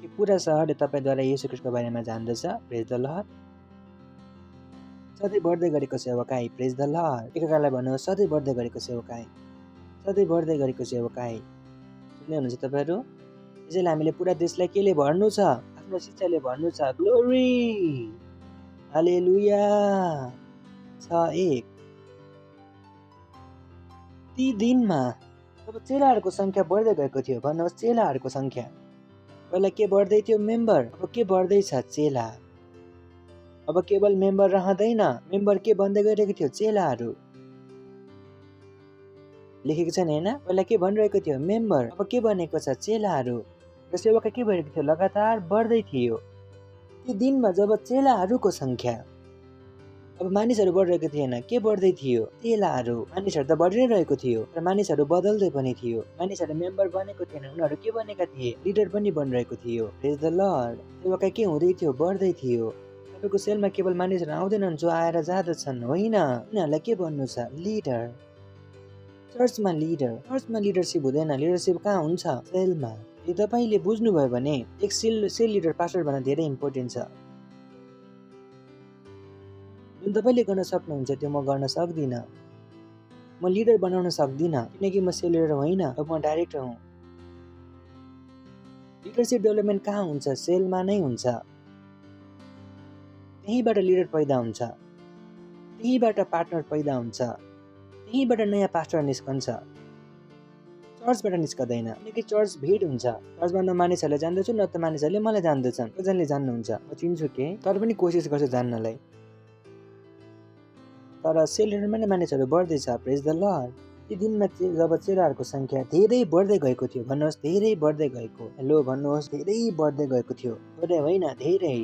कि पुरा सहरले तपाईद्वारा येशू ख्रीष्टको बारेमा जान्दछ? प्रेज द लर्ड। सधैँ बढ्दै गरेको सेवकाई। प्रेज द लर्ड। एकअर्कालाई भन्नुहोस्, सधैँ बढ्दै गरेको सेवकाई, सधैँ बढ्दै गरेको सेवकाई। सुन्दै हुनुहुन्छ तपाईहरु? यसैले हामीले पुरा देशलाई केले भर्नु छ? आफ्नो शिक्षाले भर्नु छ। ग्लोरी, हालेलुया। 6:1। ती दिनमा अब चेलाहरूको संख्या बढ्दै गएको थियो। भन्नुहोस्, चेलाहरूको संख्या। पहिला के बढ्दै थियो? मेम्बर। अब के बढ्दैछ? चेला। अब केवल मेम्बर रहँदैन, मेम्बर के बन्दै गइरहेको थियो? चेलाहरू। लेखेको छ नि हैन? पहिला के भनिरहेको थियो? मेम्बर। अब के बनेको छ? चेलाहरू। र सेवका के भइरहेको थियो? लगातार बढ्दै थियो। ती दिनमा जब चेलाहरूको संख्या, अब मानिसहरू बढिरहेको थिएन, के बढ्दै थियो? चेलाहरू। मानिसहरू त बढि नै रहेको थियो, तर मानिसहरू बदल्दै पनि थियो। मानिसहरू मेम्बर बनेको थिएन, उनीहरू के बनेका थिए? लिडर पनि बनिरहेको थियो। प्रेज द लर्ड। सेवका के हुँदै थियो? बढ्दै थियो। तपाईको सेलमा केवल मानिसहरू आउँदैनन् जो आएर जाँदछन्, होइन। उनीहरूलाई के भन्नु छ? लिडर। चर्चमा लिडर। चर्चमा लिडरशिप हुँदैन। लिडरशिप कहाँ हुन्छ? सेलमा। यदि तपाईले बुझ्नुभयो भने एक सेल लिडर पास्टर भन्दा धेरै इम्पोर्टेन्ट छ। जुन तपाईले गर्न सक्नुहुन्छ त्यो म गर्न सक्दिनँ। म लिडर बनाउन सक्दिनँ किनकि म सेल लिडर होइन, अब म डाइरेक्टर हुँ। लिडरशिप डेभलपमेन्ट कहाँ हुन्छ? सेलमा नै हुन्छ। त्यहीबाट लिडर पैदा हुन्छ, त्यहीबाट पार्टनर पैदा हुन्छ, त्यहीबाट नयाँ पास्टर निस्कन्छ। चर्चबाट निस्कदैन, किनकि चर्च भिड हुन्छ। चर्चमा न मानिसहरूले जान्दछु न त मानिसहरूले मलाई जान्दछन्। कजनले जान्नुहुन्छ, म चिन्छु के, तर पनि कोसिस गर्छु जान्नलाई। तर सेल लिडरमा नै मानिसहरू बढ्दैछ। प्रेज द लर्ड। ती दिनमा जब चेलाहरूको संख्या धेरै बढ्दै गएको थियो, भन्नुहोस् धेरै बढ्दै गएको। हेलो भन्नुहोस्, धेरै बढ्दै गएको थियो। थोरै होइन, धेरै।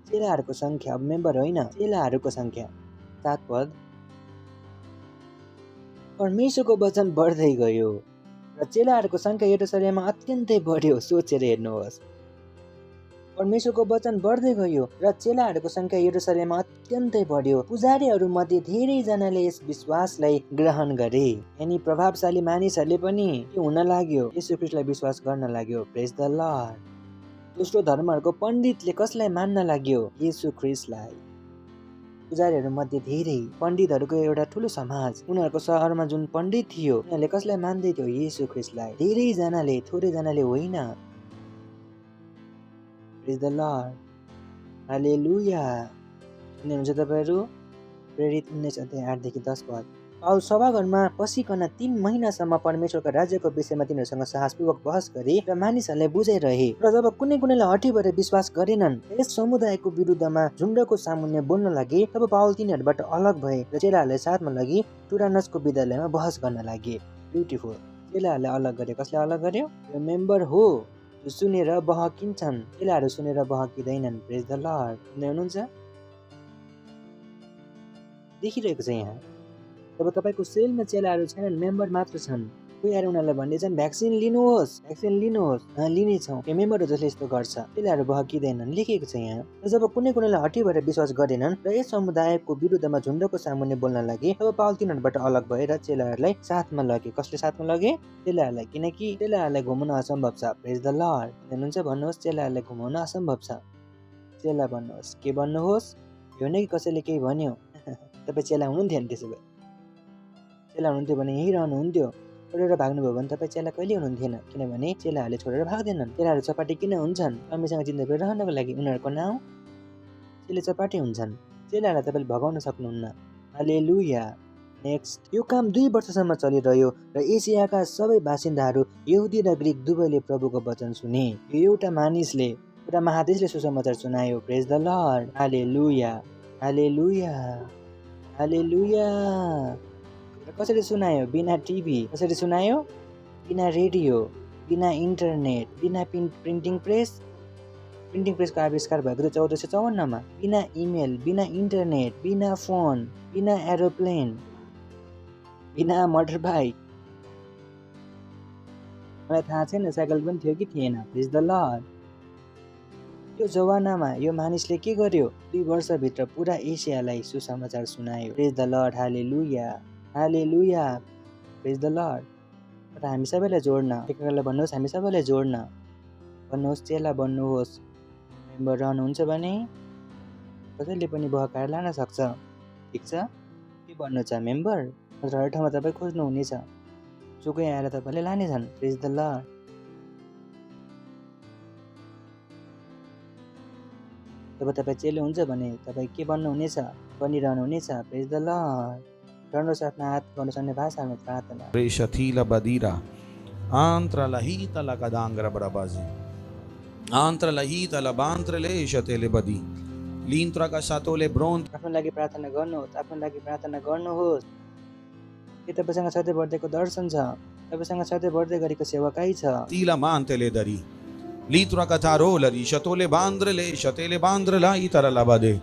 चेलाहरूको संख्या, अब मेम्बर होइन, चेलाहरूको संख्या। 7 पद। परमेश्वरको वचन बढ्दै गयो र चेलाहरूको संख्या यरुशलेममा अत्यन्तै बढ्यो। सोचेर हेर्नुहोस्, परमेश्वरको वचन बढ्दै गयो र चेलाहरूको संख्या यरुशलेममा अत्यन्तै बढ्यो। पुजारीहरू मध्ये धेरै जनाले यस विश्वासलाई ग्रहण गरे। यानी प्रभावशाली मानिसहरूले पनि के हुन लाग्यो? येशू ख्रीष्टलाई विश्वास गर्न लाग्यो। प्रेज द लर्ड। दोस्रो धर्महरूको पण्डितले कसलाई मान्न लाग्यो? येशू ख्रीष्टलाई। पुजारीहरू मध्ये धेरै पण्डितहरूको एउटा ठुलो समाज, उनीहरूको सहरमा जुन पण्डित थियो उनीहरूले कसलाई मान्दै थियो? येशू ख्रीष्टलाई। धेरै जनाले, थोरै जनाले होइन। प्रेज द लर्ड, हालेलुया। सुन्नुहुन्छ तपाईहरु? प्रेरित 19 अध्याय 8 देखि 10 पद। पाउल सभाघरमा पसिकन 3 महिनासम्म परमेश्वरका राज्यको विषयमा तिनीहरूसँग साहसपूर्वक बहस गरे र मानिसहरूलाई बुझाइरहे। र जब कुनै कुनैलाई हठी भएर विश्वास गरेनन्, यस समुदायको विरुद्धमा झुण्डको सामुन्ने बोल्न लागे, तब पाउल तिनीहरूबाट अलग भए र चेलाहरूलाई साथमा लगी टुरानसको विद्यालयमा बहस गर्न लागे। ब्युटिफुल। चेलाहरूलाई अलग गरे। कसले अलग गर्यो? यो मेम्बर हो जो सुनेर बहकिन्छन्। चेलाहरू सुनेर बहकिँदैनन्। प्रेज द लर्ड। हुनुहुन्छ? देखिरहेको छ यहाँ जब तपाईँको सेलमा चेलाहरू छैनन्, मेम्बर मात्र छन्, कोही आएर उनीहरूलाई भन्ने छन् भ्याक्सिन लिनुहोस्, लिनेछौँ, यो मेम्बरहरू जसले यस्तो गर्छ, चेलाहरू बहकिँदैनन्, लेखिएको छ यहाँ। र जब कुनै कुनैलाई हटी भएर विश्वास गरेनन् र यस समुदायको विरुद्धमा झुन्डको सामुन्ने बोल्न लागे, तब पावल तिनीहरूबाट अलग भएर चेलाहरूलाई साथमा लगे। कसले साथमा लगे? चेलाहरूलाई, किनकि चेलाहरूलाई घुमाउन असम्भव छ। प्रेज द लर्ड। हेर्नुहुन्छ, भन्नुहोस् चेलाहरूलाई घुमाउन असम्भव छ। चेला बन्नुहोस्। के बन्नुहोस्? यो नै कसैले केही भन्यो तपाईँ चेला हुनुहुन्थ्यो नि? त्यसो भए चेला हुनुहुन्थ्यो भने यहीँ रहनुहुन्थ्यो। छोडेर भाग्नुभयो भने तपाईँ चेला कहिले हुनुहुन्थेन, किनभने चेलाहरूले छोडेर भाग्दैनन्। चेलाहरू चपाटी किन हुन्छन्? स्वामीसँग जिन्दगी रहनको लागि। उनीहरूको नाउँ चेले चपाटी हुन्छन्। चेलाहरूलाई तपाईँले भगाउन सक्नुहुन्न। हालेलुया। नेक्स्ट, यो काम 2 वर्षसम्म चलिरह्यो र एसियाका सबै बासिन्दाहरू, यहुदी र ग्रिक दुवैले प्रभुको वचन सुने। यो एउटा मानिसले पुरा महादेशले सुसमाचार सुनायो। Praise the lord. हालेलुया, हालेलुया, हालेलुया। र कसरी सुनायो? बिना टिभी। कसरी सुनायो? बिना रेडियो, बिना इन्टरनेट, बिना प्रिन्टिङ प्रेस। प्रिन्टिङ प्रेसको आविष्कार भएको थियो 1454 मा। बिना इमेल, बिना इन्टरनेट, बिना फोन, बिना एरोप्लेन, बिना मोटर बाइक। मलाई थाहा छैन साइकल पनि थियो कि थिएन। Please the lord. यो जमानामा यो मानिसले के गर्यो? 2 वर्षभित्र पुरा एसियालाई सुसमाचार सुनायो। Praise the lord. Hallelujah, hallelujah. Praise the lord. र हामी सबैलाई जोड्न, एकअर्कालाई भन्नुहोस्, हामी सबैलाई जोड्न भन्नुहोस्, चेला बन्नुहोस्। मेम्बर रहनुहुन्छ भने कसैले पनि बहकाएर लान सक्छ। ठिक छ? के भन्नु छ? मेम्बर। नत्र हर ठाउँमा तपाईँ खोज्नुहुनेछ, जोकै आएर तपाईँले लानेछन्। प्रेज द लर्ड। जब तपाईँ चेले हुन्छ भने तपाईँ के बन्नुहुनेछ? बनिरहनुहुनेछ। प्रेज द लर्ड। गर्नुहोस्, आफ्नो हात गर्नुहोस् अन्य भाषामा प्रार्थना। Reshatila badira. Antra lahita la kadangra brabazi. Antra lahita la bantra le shatele badi. Lintra ka satole bron. आफ्नो लागि प्रार्थना गर्नुहोस्, आफ्नो लागि प्रार्थना गर्नुहोस्। के तपाईँसँग सधैँ बढ्दैको दर्शन छ? तपाईँसँग सधैँ बढ्दै गरेको सेवाकाई छ? Tila mantele dari. Litra ka tarolari shatole bandre le shatele bandre la itara la bade.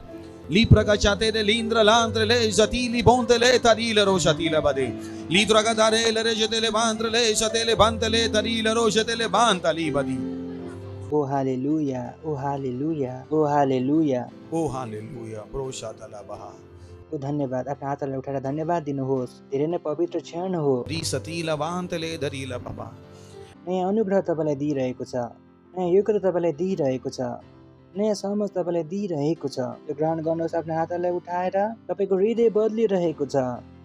Lipra ka chatele lindra landre le zatili bonte le tarile ro shatila bade. Litra ka darele re shatele bandre le shatele bante le tarile ro shatele bantali badi. ओ हालेलुया, ओ हालेलुया, ओ हालेलुया। Oh hallelujah. Broshatala baha. ओ धन्यवाद। आफ्नो हातलाई उठाएर धन्यवाद दिनुहोस्। धेरै नै पवित्र क्षण हो। Risatila bantele darila baba. नयाँ अनुग्रह तपाईँलाई दिइरहेको छ, नयाँ योग्यता तपाईँलाई दिइरहेको छ, नयाँ समझ तपाईँलाई दिइरहेको छ। यो ग्रहण गर्नुहोस्। आफ्नो हातलाई उठाएर तपाईँको हृदय बदलिरहेको छ।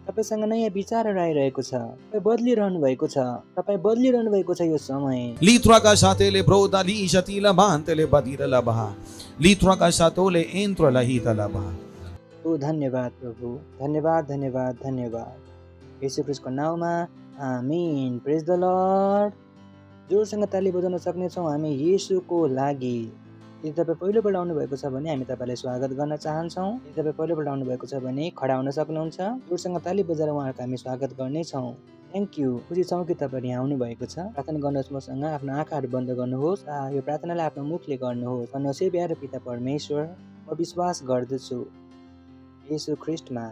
तपाईँसँग नयाँ विचारहरू आइरहेको छ। तपाईँ बदलिरहनु भएको छ। तपाईँ बदलिरहनु भएको छ यो समय। Litra ka satele broda li shatila bantele badira la baha. Litra ka satole entro la hita la baha. ओ धन्यवाद प्रभु, धन्यवाद, धन्यवाद, धन्यवाद। येशू ख्रीष्टको नाउँमा आमीन। प्रेज द लर्ड। जोरसँग ताली बजाउन सक्नेछौँ हामी येशूको लागि। यदि तपाईँ पहिलोपल्ट आउनुभएको छ भने हामी तपाईँलाई स्वागत गर्न चाहन्छौँ। यदि तपाईँ पहिलोपल्ट आउनुभएको छ भने खडा हुन सक्नुहुन्छ। जोरसँग ताली बजाएर उहाँहरूको हामी स्वागत गर्नेछौँ। Thank you. खुसी छौँ कि तपाईँ यहाँ आउनुभएको छ। प्रार्थना गर्नुहोस् मसँग। आफ्नो आँखाहरू बन्द गर्नुहोस्। यो प्रार्थनालाई आफ्नो मुखले गर्नुहोस्। भन्नुहोस्, हे प्यारो पिता परमेश्वर, म विश्वास गर्दछु येशू ख्रीष्टमा,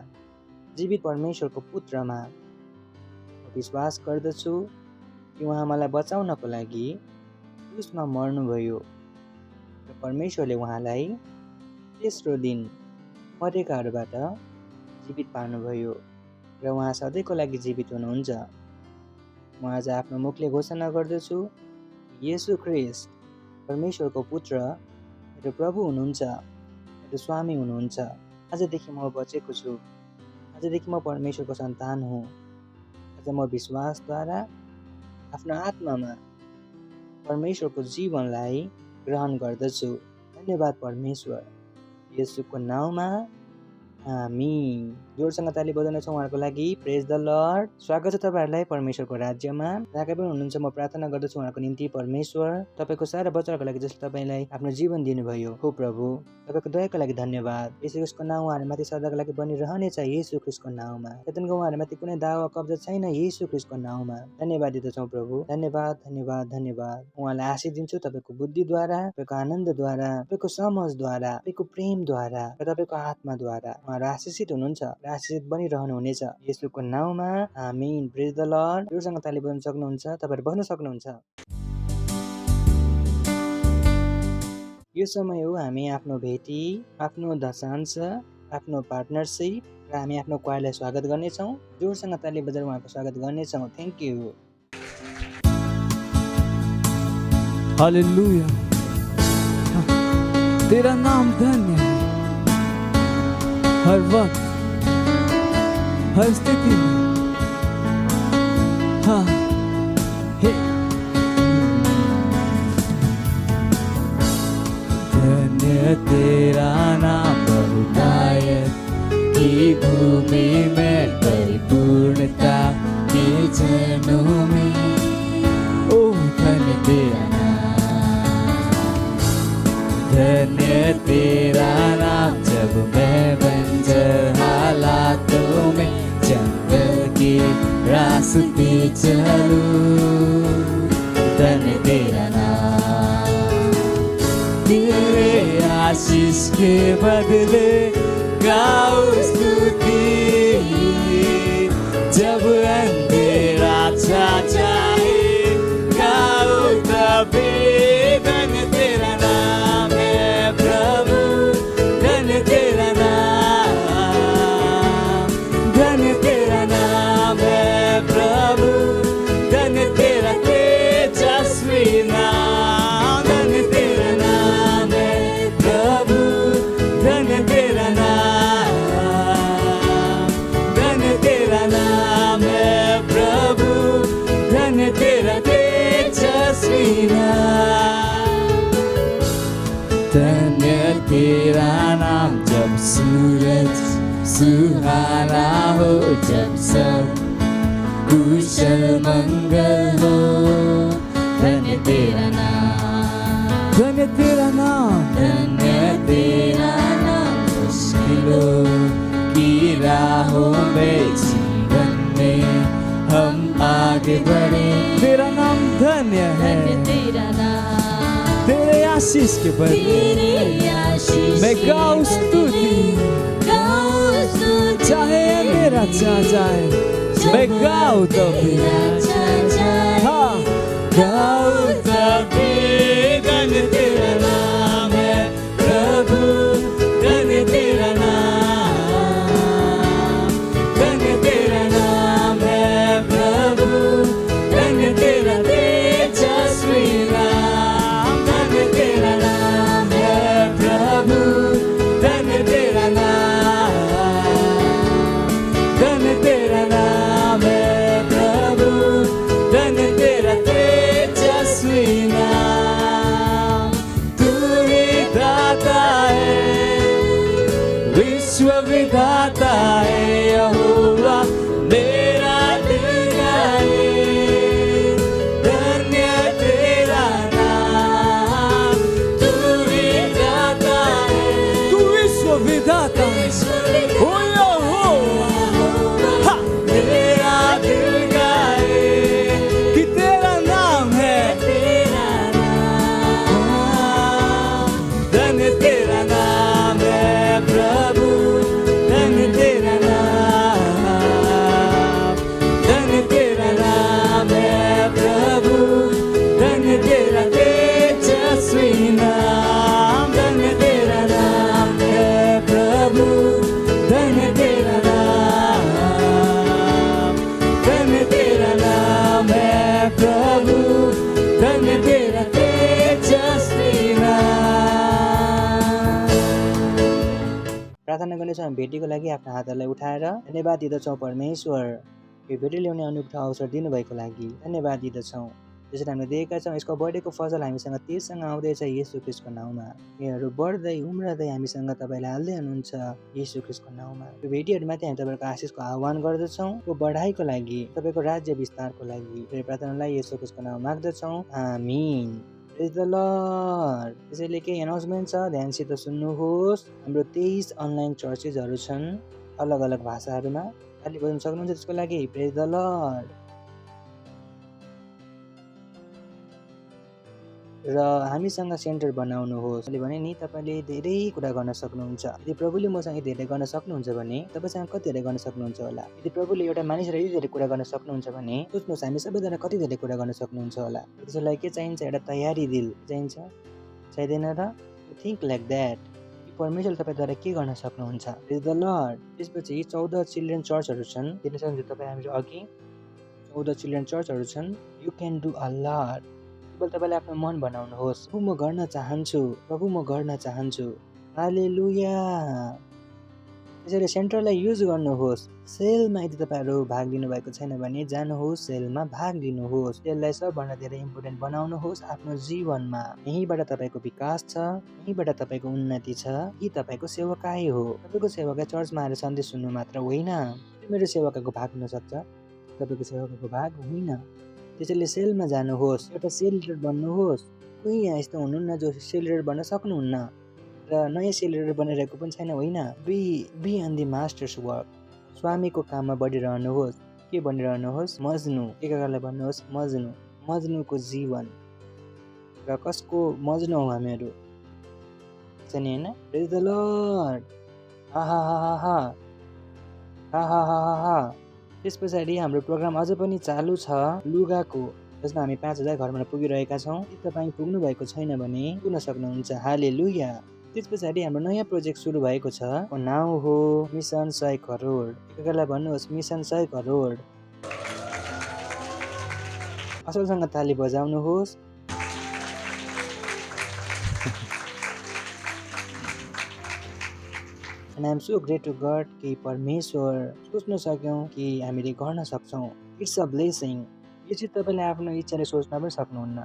जीवित परमेश्वरको पुत्रमा। म विश्वास गर्दछु कि उहाँ मलाई बचाउनको लागि क्रुसमा मर्नुभयो र परमेश्वरले उहाँलाई तेस्रो दिन मरेकाहरूबाट जीवित पार्नुभयो र उहाँ सधैँको लागि जीवित हुनुहुन्छ। म आज आफ्नो मुखले घोषणा गर्दछु, येशू ख्रीष्ट परमेश्वरको पुत्र, मेरो प्रभु हुनुहुन्छ, मेरो स्वामी हुनुहुन्छ। आजदेखि म बचेको छु। आजदेखि म परमेश्वरको सन्तान हुँ। आज म विश्वासद्वारा आफ्नो आत्मामा परमेश्वरको जीवनलाई ग्रहण गर्दछु। धन्यवाद परमेश्वर। येशूको नाउँमा आमीन। जोडसँग ताली बजाउनेछौँ उहाँहरूको लागि। प्रेज द लर्ड। स्वागत छ तपाईँहरूलाई परमेश्वरको राज्यमा। जहाँ पनि हुनुहुन्छ म प्रार्थना गर्दछु उहाँको निम्ति परमेश्वर तपाईँको सारा बच्चाहरूको लागि जसले तपाईँलाई आफ्नो जीवन दिनुभयो हो प्रभु, तपाईँको दयाको लागि धन्यवाद। येशू ख्रीष्टको नाउँ उहाँहरूमाथि सदाको लागि बनिरहनेछ। येशू ख्रीष्टको नाउँमा शैतानको उहाँहरूमाथि कुनै दावा कब्जा छैन। येशू ख्रीष्टको नाउँमा धन्यवाद दिँदछौँ प्रभु। धन्यवाद, धन्यवाद, धन्यवाद। उहाँलाई आशीष दिन्छु तपाईँको बुद्धिद्वारा, तपाईँको आनन्दद्वारा, तपाईँको समझद्वारा, तपाईँको प्रेमद्वारा र तपाईँको आत्माद्वारा। उहाँहरू आशिषित हुनुहुन्छ र आशिषित बनिरहनुहुनेछ येशूको नाउँमा आमीन। प्रेज द लर्ड। जोरसँग ताली बजाउन सक्नुहुन्छ, तपाईँहरू बस्न सक्नुहुन्छ। यो समय हो हामी आफ्नो भेटी, आफ्नो दशांश, आफ्नो पार्टनरसिप र हामी आफ्नो क्वायरलाई स्वागत गर्नेछौँ। जोरसँग ताली बजाएर उहाँको स्वागत गर्नेछौँ। Thank you. हालेलुया, तेरा नाम धन्य है। हर वक्त, हर स्थिति में, हाँ, हे धन्य तेरा नाम बहुतायत की भूमि में परिपूर्णता के जनों में। ओ धन्य तेरा धन्य तेरा नाम। जब मैं बंजर हालातों में जंगल के रास्ते चलूं, धन्य तेरा नाम। तेरे आशीष के बदले गाओ स्तुति, जब अंधेरा छा जाए गाओ तबे। धन्य तेरा नाम है प्रभु, धन्य तेरा नाम, धन्य तेरा नाम है प्रभु, धन्य तेरा तेजस्वी नाम। धन्य तेरा नाम है प्रभु, धन्य तेरा नाम, धन्य तेरा नाम है प्रभु, धन्य तेरा तेजस्वी नाम। धन्य तेरा नाम। जब सूरज सुहाना हो, जब सब कुशल मंगल हो, धन्य तेरा नाम, धन्य तेरा नाम, धन्य तेरा नाम। मुश्किलों की राहों में जीवन में हम आगे बढ़े, तेरा नाम धन्य है। तेरा नाम, तेरे आशीष के बदले मैं गाऊं स्तुति, चाहे मेरा छा जाए मैं गाऊं तभी, हाँ गाऊं तभी। धन्य तेरा नाम है प्रभु, धन्य तेरा नाम, धन्य तेरा नाम है प्रभु, धन्य तेरा तेजस्वी नाम। धन्य तेरा नाम है प्रभु, धन्य तेरा नाम, धन्य तेरा नाम है प्रभु, धन्य तेरा तेजस्वी नाम। तू ही दाता है, विश्व विधाता है यहोवा मेरा दिल गाए। धन्य तेरा नाम, तू ही दाता है, तू विश्व विधाता है, ओ यहोवा मेरा दिल गाए कि तेरा नाम है। तेरा नाम, धन्य तेरा नाम है प्रभु, धन्य तेरा नाम, धन्य तेरा नाम है प्रभु, धन्य तेरा तेजस्वी नाम। धन्य तेरा नाम है प्रभु, धन्य तेरा नाम, धन्य तेरा नाम है प्रभु, धन्य तेरा तेजस्वी नाम। प्रार्थना गर्नेछौँ हामी भेटीको लागि आफ्नो हातहरूलाई उठाएर धन्यवाद दिँदछौँ परमेश्वर, यो भेटी ल्याउने अनुग्रह अवसर दिनुभएको लागि धन्यवाद दिँदछौँ। जसरी हामीले दिएका छौँ यसको बढेको फसल हामीसँग तेजसँग आउँदैछ येशू ख्रीष्टको नाउँमा। यहाँहरू बढ्दै उम्रदै हामीसँग तपाईँले हाल्दै हुनुहुन्छ येशू ख्रीष्टको नाउँमा। यो भेटीहरूमाथि हामी तपाईँको आशिषको आह्वान गर्दछौँ, यो बढाइको लागि, तपाईँको राज्य विस्तारको लागि प्रार्थनालाई येशू ख्रीष्टको नाउँमा माग्दछौँ, आमीन। प्रेज द लर्ड। त्यसैले केही एनाउन्समेन्ट छ, ध्यानसित सुन्नुहोस्। हाम्रो 23 अनलाइन चर्चेसहरू छन् अलग अलग भाषाहरूमा। ताली बजाउन सक्नुहुन्छ त्यसको लागि। प्रेज द लर्ड। र हामीसँग सेन्टर बनाउनुहोस्। मैले भने नि तपाईँले धेरै कुरा गर्न सक्नुहुन्छ। यदि प्रभुले मसँग धेरै गर्न सक्नुहुन्छ भने तपाईँसँग कति धेरै गर्न सक्नुहुन्छ होला। यदि प्रभुले एउटा मानिसलाई यति धेरै कुरा गर्न सक्नुहुन्छ भने सोच्नुहोस् हामी सबैजना कति धेरै कुरा गर्न सक्नुहुन्छ होला। त्यसलाई के चाहिन्छ? एउटा तयारी दिल चाहिन्छ, चाहिँदैन र? Think like that. परमेश्वरले तपाईँद्वारा के गर्न सक्नुहुन्छ। प्रेज द लर्ड। त्यसपछि 14 चिल्ड्रेन चर्चहरू छन्, हेर्न सक्नुहुन्छ तपाईँ हामीहरू अघि 14 चिल्ड्रेन चर्चहरू छन्। You can do a lot. केवल तपाईँले आफ्नो मन बनाउनुहोस्, प्रभु म गर्न चाहन्छु, प्रभु म गर्न चाहन्छु। हालेलुया। त्यसैले सेन्टरलाई युज गर्नुहोस्। सेलमा यदि तपाईँहरू भाग लिनुभएको छैन भने जानुहोस्, सेलमा भाग लिनुहोस्। सेललाई सबभन्दा धेरै इम्पोर्टेन्ट बनाउनुहोस् आफ्नो जीवनमा। यहीँबाट तपाईँको विकास छ, यहीँबाट तपाईँको उन्नति छ। यी तपाईँको सेवकाई हो। तपाईँको सेवकाई चर्चमा आएर सन्देश सुन्नु मात्र होइन। मेरो सेवकाको भाग हुनसक्छ, तपाईँको सेवकाको भाग होइन। त्यसैले सेलमा जानुहोस्, एउटा सेल लिडर बन्नुहोस्। कोही यहाँ यस्तो हुनुहुन्न जो सेल लिडर बन्न सक्नुहुन्न र नयाँ सेल लिडर बनिरहेको पनि छैन, होइन। Be on the master's work. स्वामीको काममा बढिरहनुहोस्। के बनिरहनुहोस्? मजनु। एकअर्कालाई भन्नुहोस् मजनु। मजनुको जीवन। र कसको मजनु हौ हामीहरू? छैन होइन? प्रेज द लर्ड। हा हा हा हा हा हा हा हा हा हा। त्यस पछाडि हाम्रो प्रोग्राम अझ पनि चालु छ लुगाको, जसमा हामी 5000 घरमा पुगिरहेका छौँ। यदि तपाईँ पुग्नु भएको छैन भने पुग्न सक्नुहुन्छ। हालेलुया। त्यस पछाडि हाम्रो नयाँ प्रोजेक्ट सुरु भएको छ, नाउँ हो मिसन 100 करोड। एकअर्कालाई भन्नुहोस् मिसन 100 करोड। असलसँग ताली बजाउनुहोस्। And I am so great to God कि परमेश्वर सोच्न सक्यौँ कि हामीले गर्न सक्छौँ। It's a blessing. यो चाहिँ तपाईँले आफ्नो इच्छाले सोच्न पनि सक्नुहुन्न।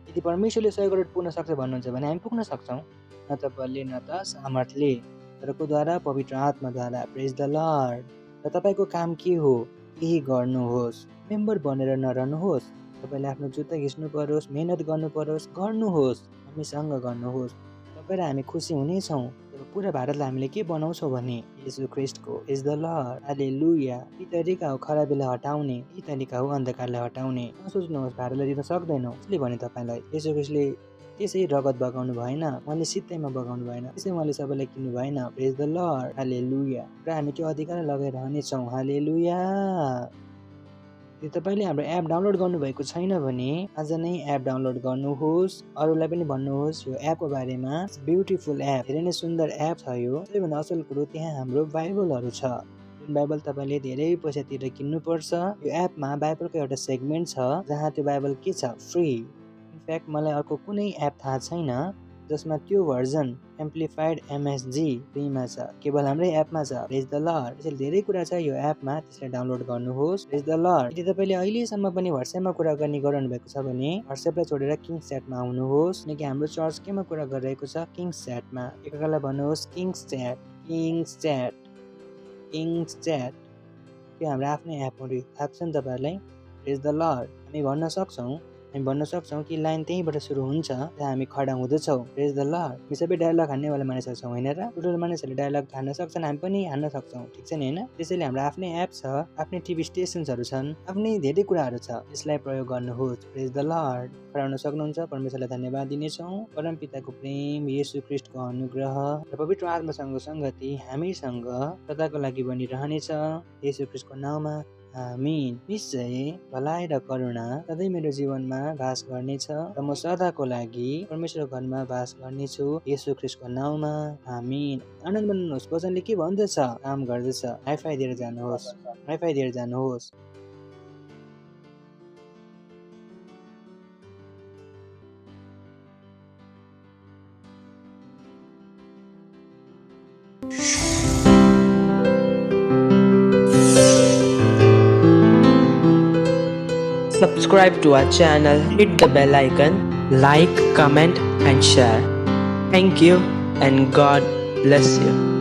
यदि परमेश्वरले 100 करोड पुग्न सक्छ भन्नुहुन्छ भने हामी पुग्न सक्छौँ। न त बलले न त सामर्थ्यले, तर कोद्वारा पवित्र आत्माद्वारा। प्रेज द लर्ड। र तपाईँको काम के हो? यही गर्नुहोस्। मेम्बर बनेर नरहनुहोस्। तपाईँले आफ्नो जुत्ता घिच्नु परोस्, मेहनत गर्नु परोस्, गर्नुहोस्। हामीसँग गर्नुहोस्। तपाईँ र हामी खुसी हुनेछौँ। तर पुरा भारतलाई हामीले के बनाउँछौँ भने येशू ख्रीष्टको। Is the lord. हालेलुया। यी तरिका हो खराबीलाई हटाउने, यी तरिका हो अन्धकारलाई हटाउने। नसोच्नुहोस् भारतलाई दिन सक्दैनौँ। त्यसले भने तपाईँलाई येशू ख्रीष्टले त्यसै रगत बगाउनु भएन, उहाँले सित्तैमा बगाउनु भएन, त्यसै उहाँले सबैलाई किन्नु भएन। प्रेज द लर्ड। हालेलुया। र हामी त्यो अधिकार लगाइरहनेछौँ। हालेलुया। यदि तपाईँले हाम्रो एप डाउनलोड गर्नुभएको छैन भने आज नै एप डाउनलोड गर्नुहोस्। अरूलाई पनि भन्नुहोस् यो एपको बारेमा। ब्युटिफुल एप, धेरै नै सुन्दर एप छ यो। सबैभन्दा असल कुरो त्यहाँ हाम्रो बाइबलहरू छ, जुन बाइबल तपाईँले धेरै पैसा तिरेर किन्नुपर्छ। यो एपमा बाइबलको एउटा सेगमेन्ट छ जहाँ त्यो बाइबल के छ? फ्री। इनफ्याक्ट मलाई अर्को कुनै एप थाहा छैन जसमा त्यो भर्जन एम्प्लिफाइड एमएसजी फ्रीमा छ, केवल हाम्रै एपमा छ। प्रेज द लर्ड। त्यसैले धेरै कुरा छ यो एपमा, त्यसलाई डाउनलोड गर्नुहोस्। Praise the lord. यदि तपाईँले अहिलेसम्म पनि व्हाट्सएपमा कुरा गर्ने गरिरहनु भएको छ भने व्हाट्सएपलाई छोडेर किङ्स च्याटमा आउनुहोस्, किनकि हाम्रो चर्च केमा कुरा गरिरहेको छ? किङ्स च्याटमा। एकअर्कालाई भन्नुहोस् Kings chat, Kings chat, Kings chat. त्यो हाम्रो आफ्नै एपहरू थाहा छ नि तपाईँहरूलाई। Praise the lord. हामी भन्न सक्छौँ कि लाइन त्यहीँबाट सुरु हुन्छ जहाँ हामी खडा हुँदछौँ। प्रेज द लर्ड। हामी सबै डायलग हान्नेवाला मानिसहरू छौँ होइन र? ठुल्ठुलो मानिसहरूले डायलग हान्न सक्छन्, हामी पनि हान्न सक्छौँ, ठिक छ नि होइन? त्यसैले हाम्रो आफ्नै एप छ, आफ्नै टिभी स्टेसन्सहरू छन्, आफ्नै धेरै कुराहरू छ। यसलाई प्रयोग गर्नुहोस्। Praise the lord. खडा हुन सक्नुहुन्छ। परमेश्वरलाई धन्यवाद दिनेछौँ। परमपिताको प्रेम, येशू ख्रीष्टको अनुग्रह र पवित्र आत्मासँग सङ्गति हामीसँग सदाको लागि बनिरहनेछ। येशू ख्रीष्टको नाउँमा आमीन। निश्चय भलाइ र करुणा सधैँ मेरो जीवनमा बास गर्नेछ र म सदाको लागि परमेश्वरको घरमा बास गर्नेछु। येशू ख्रीष्टको नाउँमा आमीन। आनन्द मान्नुहोस्। वचनले के भन्दछ? काम गर्दछ। हाइफाई दिएर जानुहोस्, हाइफाई दिएर जानुहोस्। Subscribe to our channel, hit the bell icon, like, comment and share. Thank you and God bless you.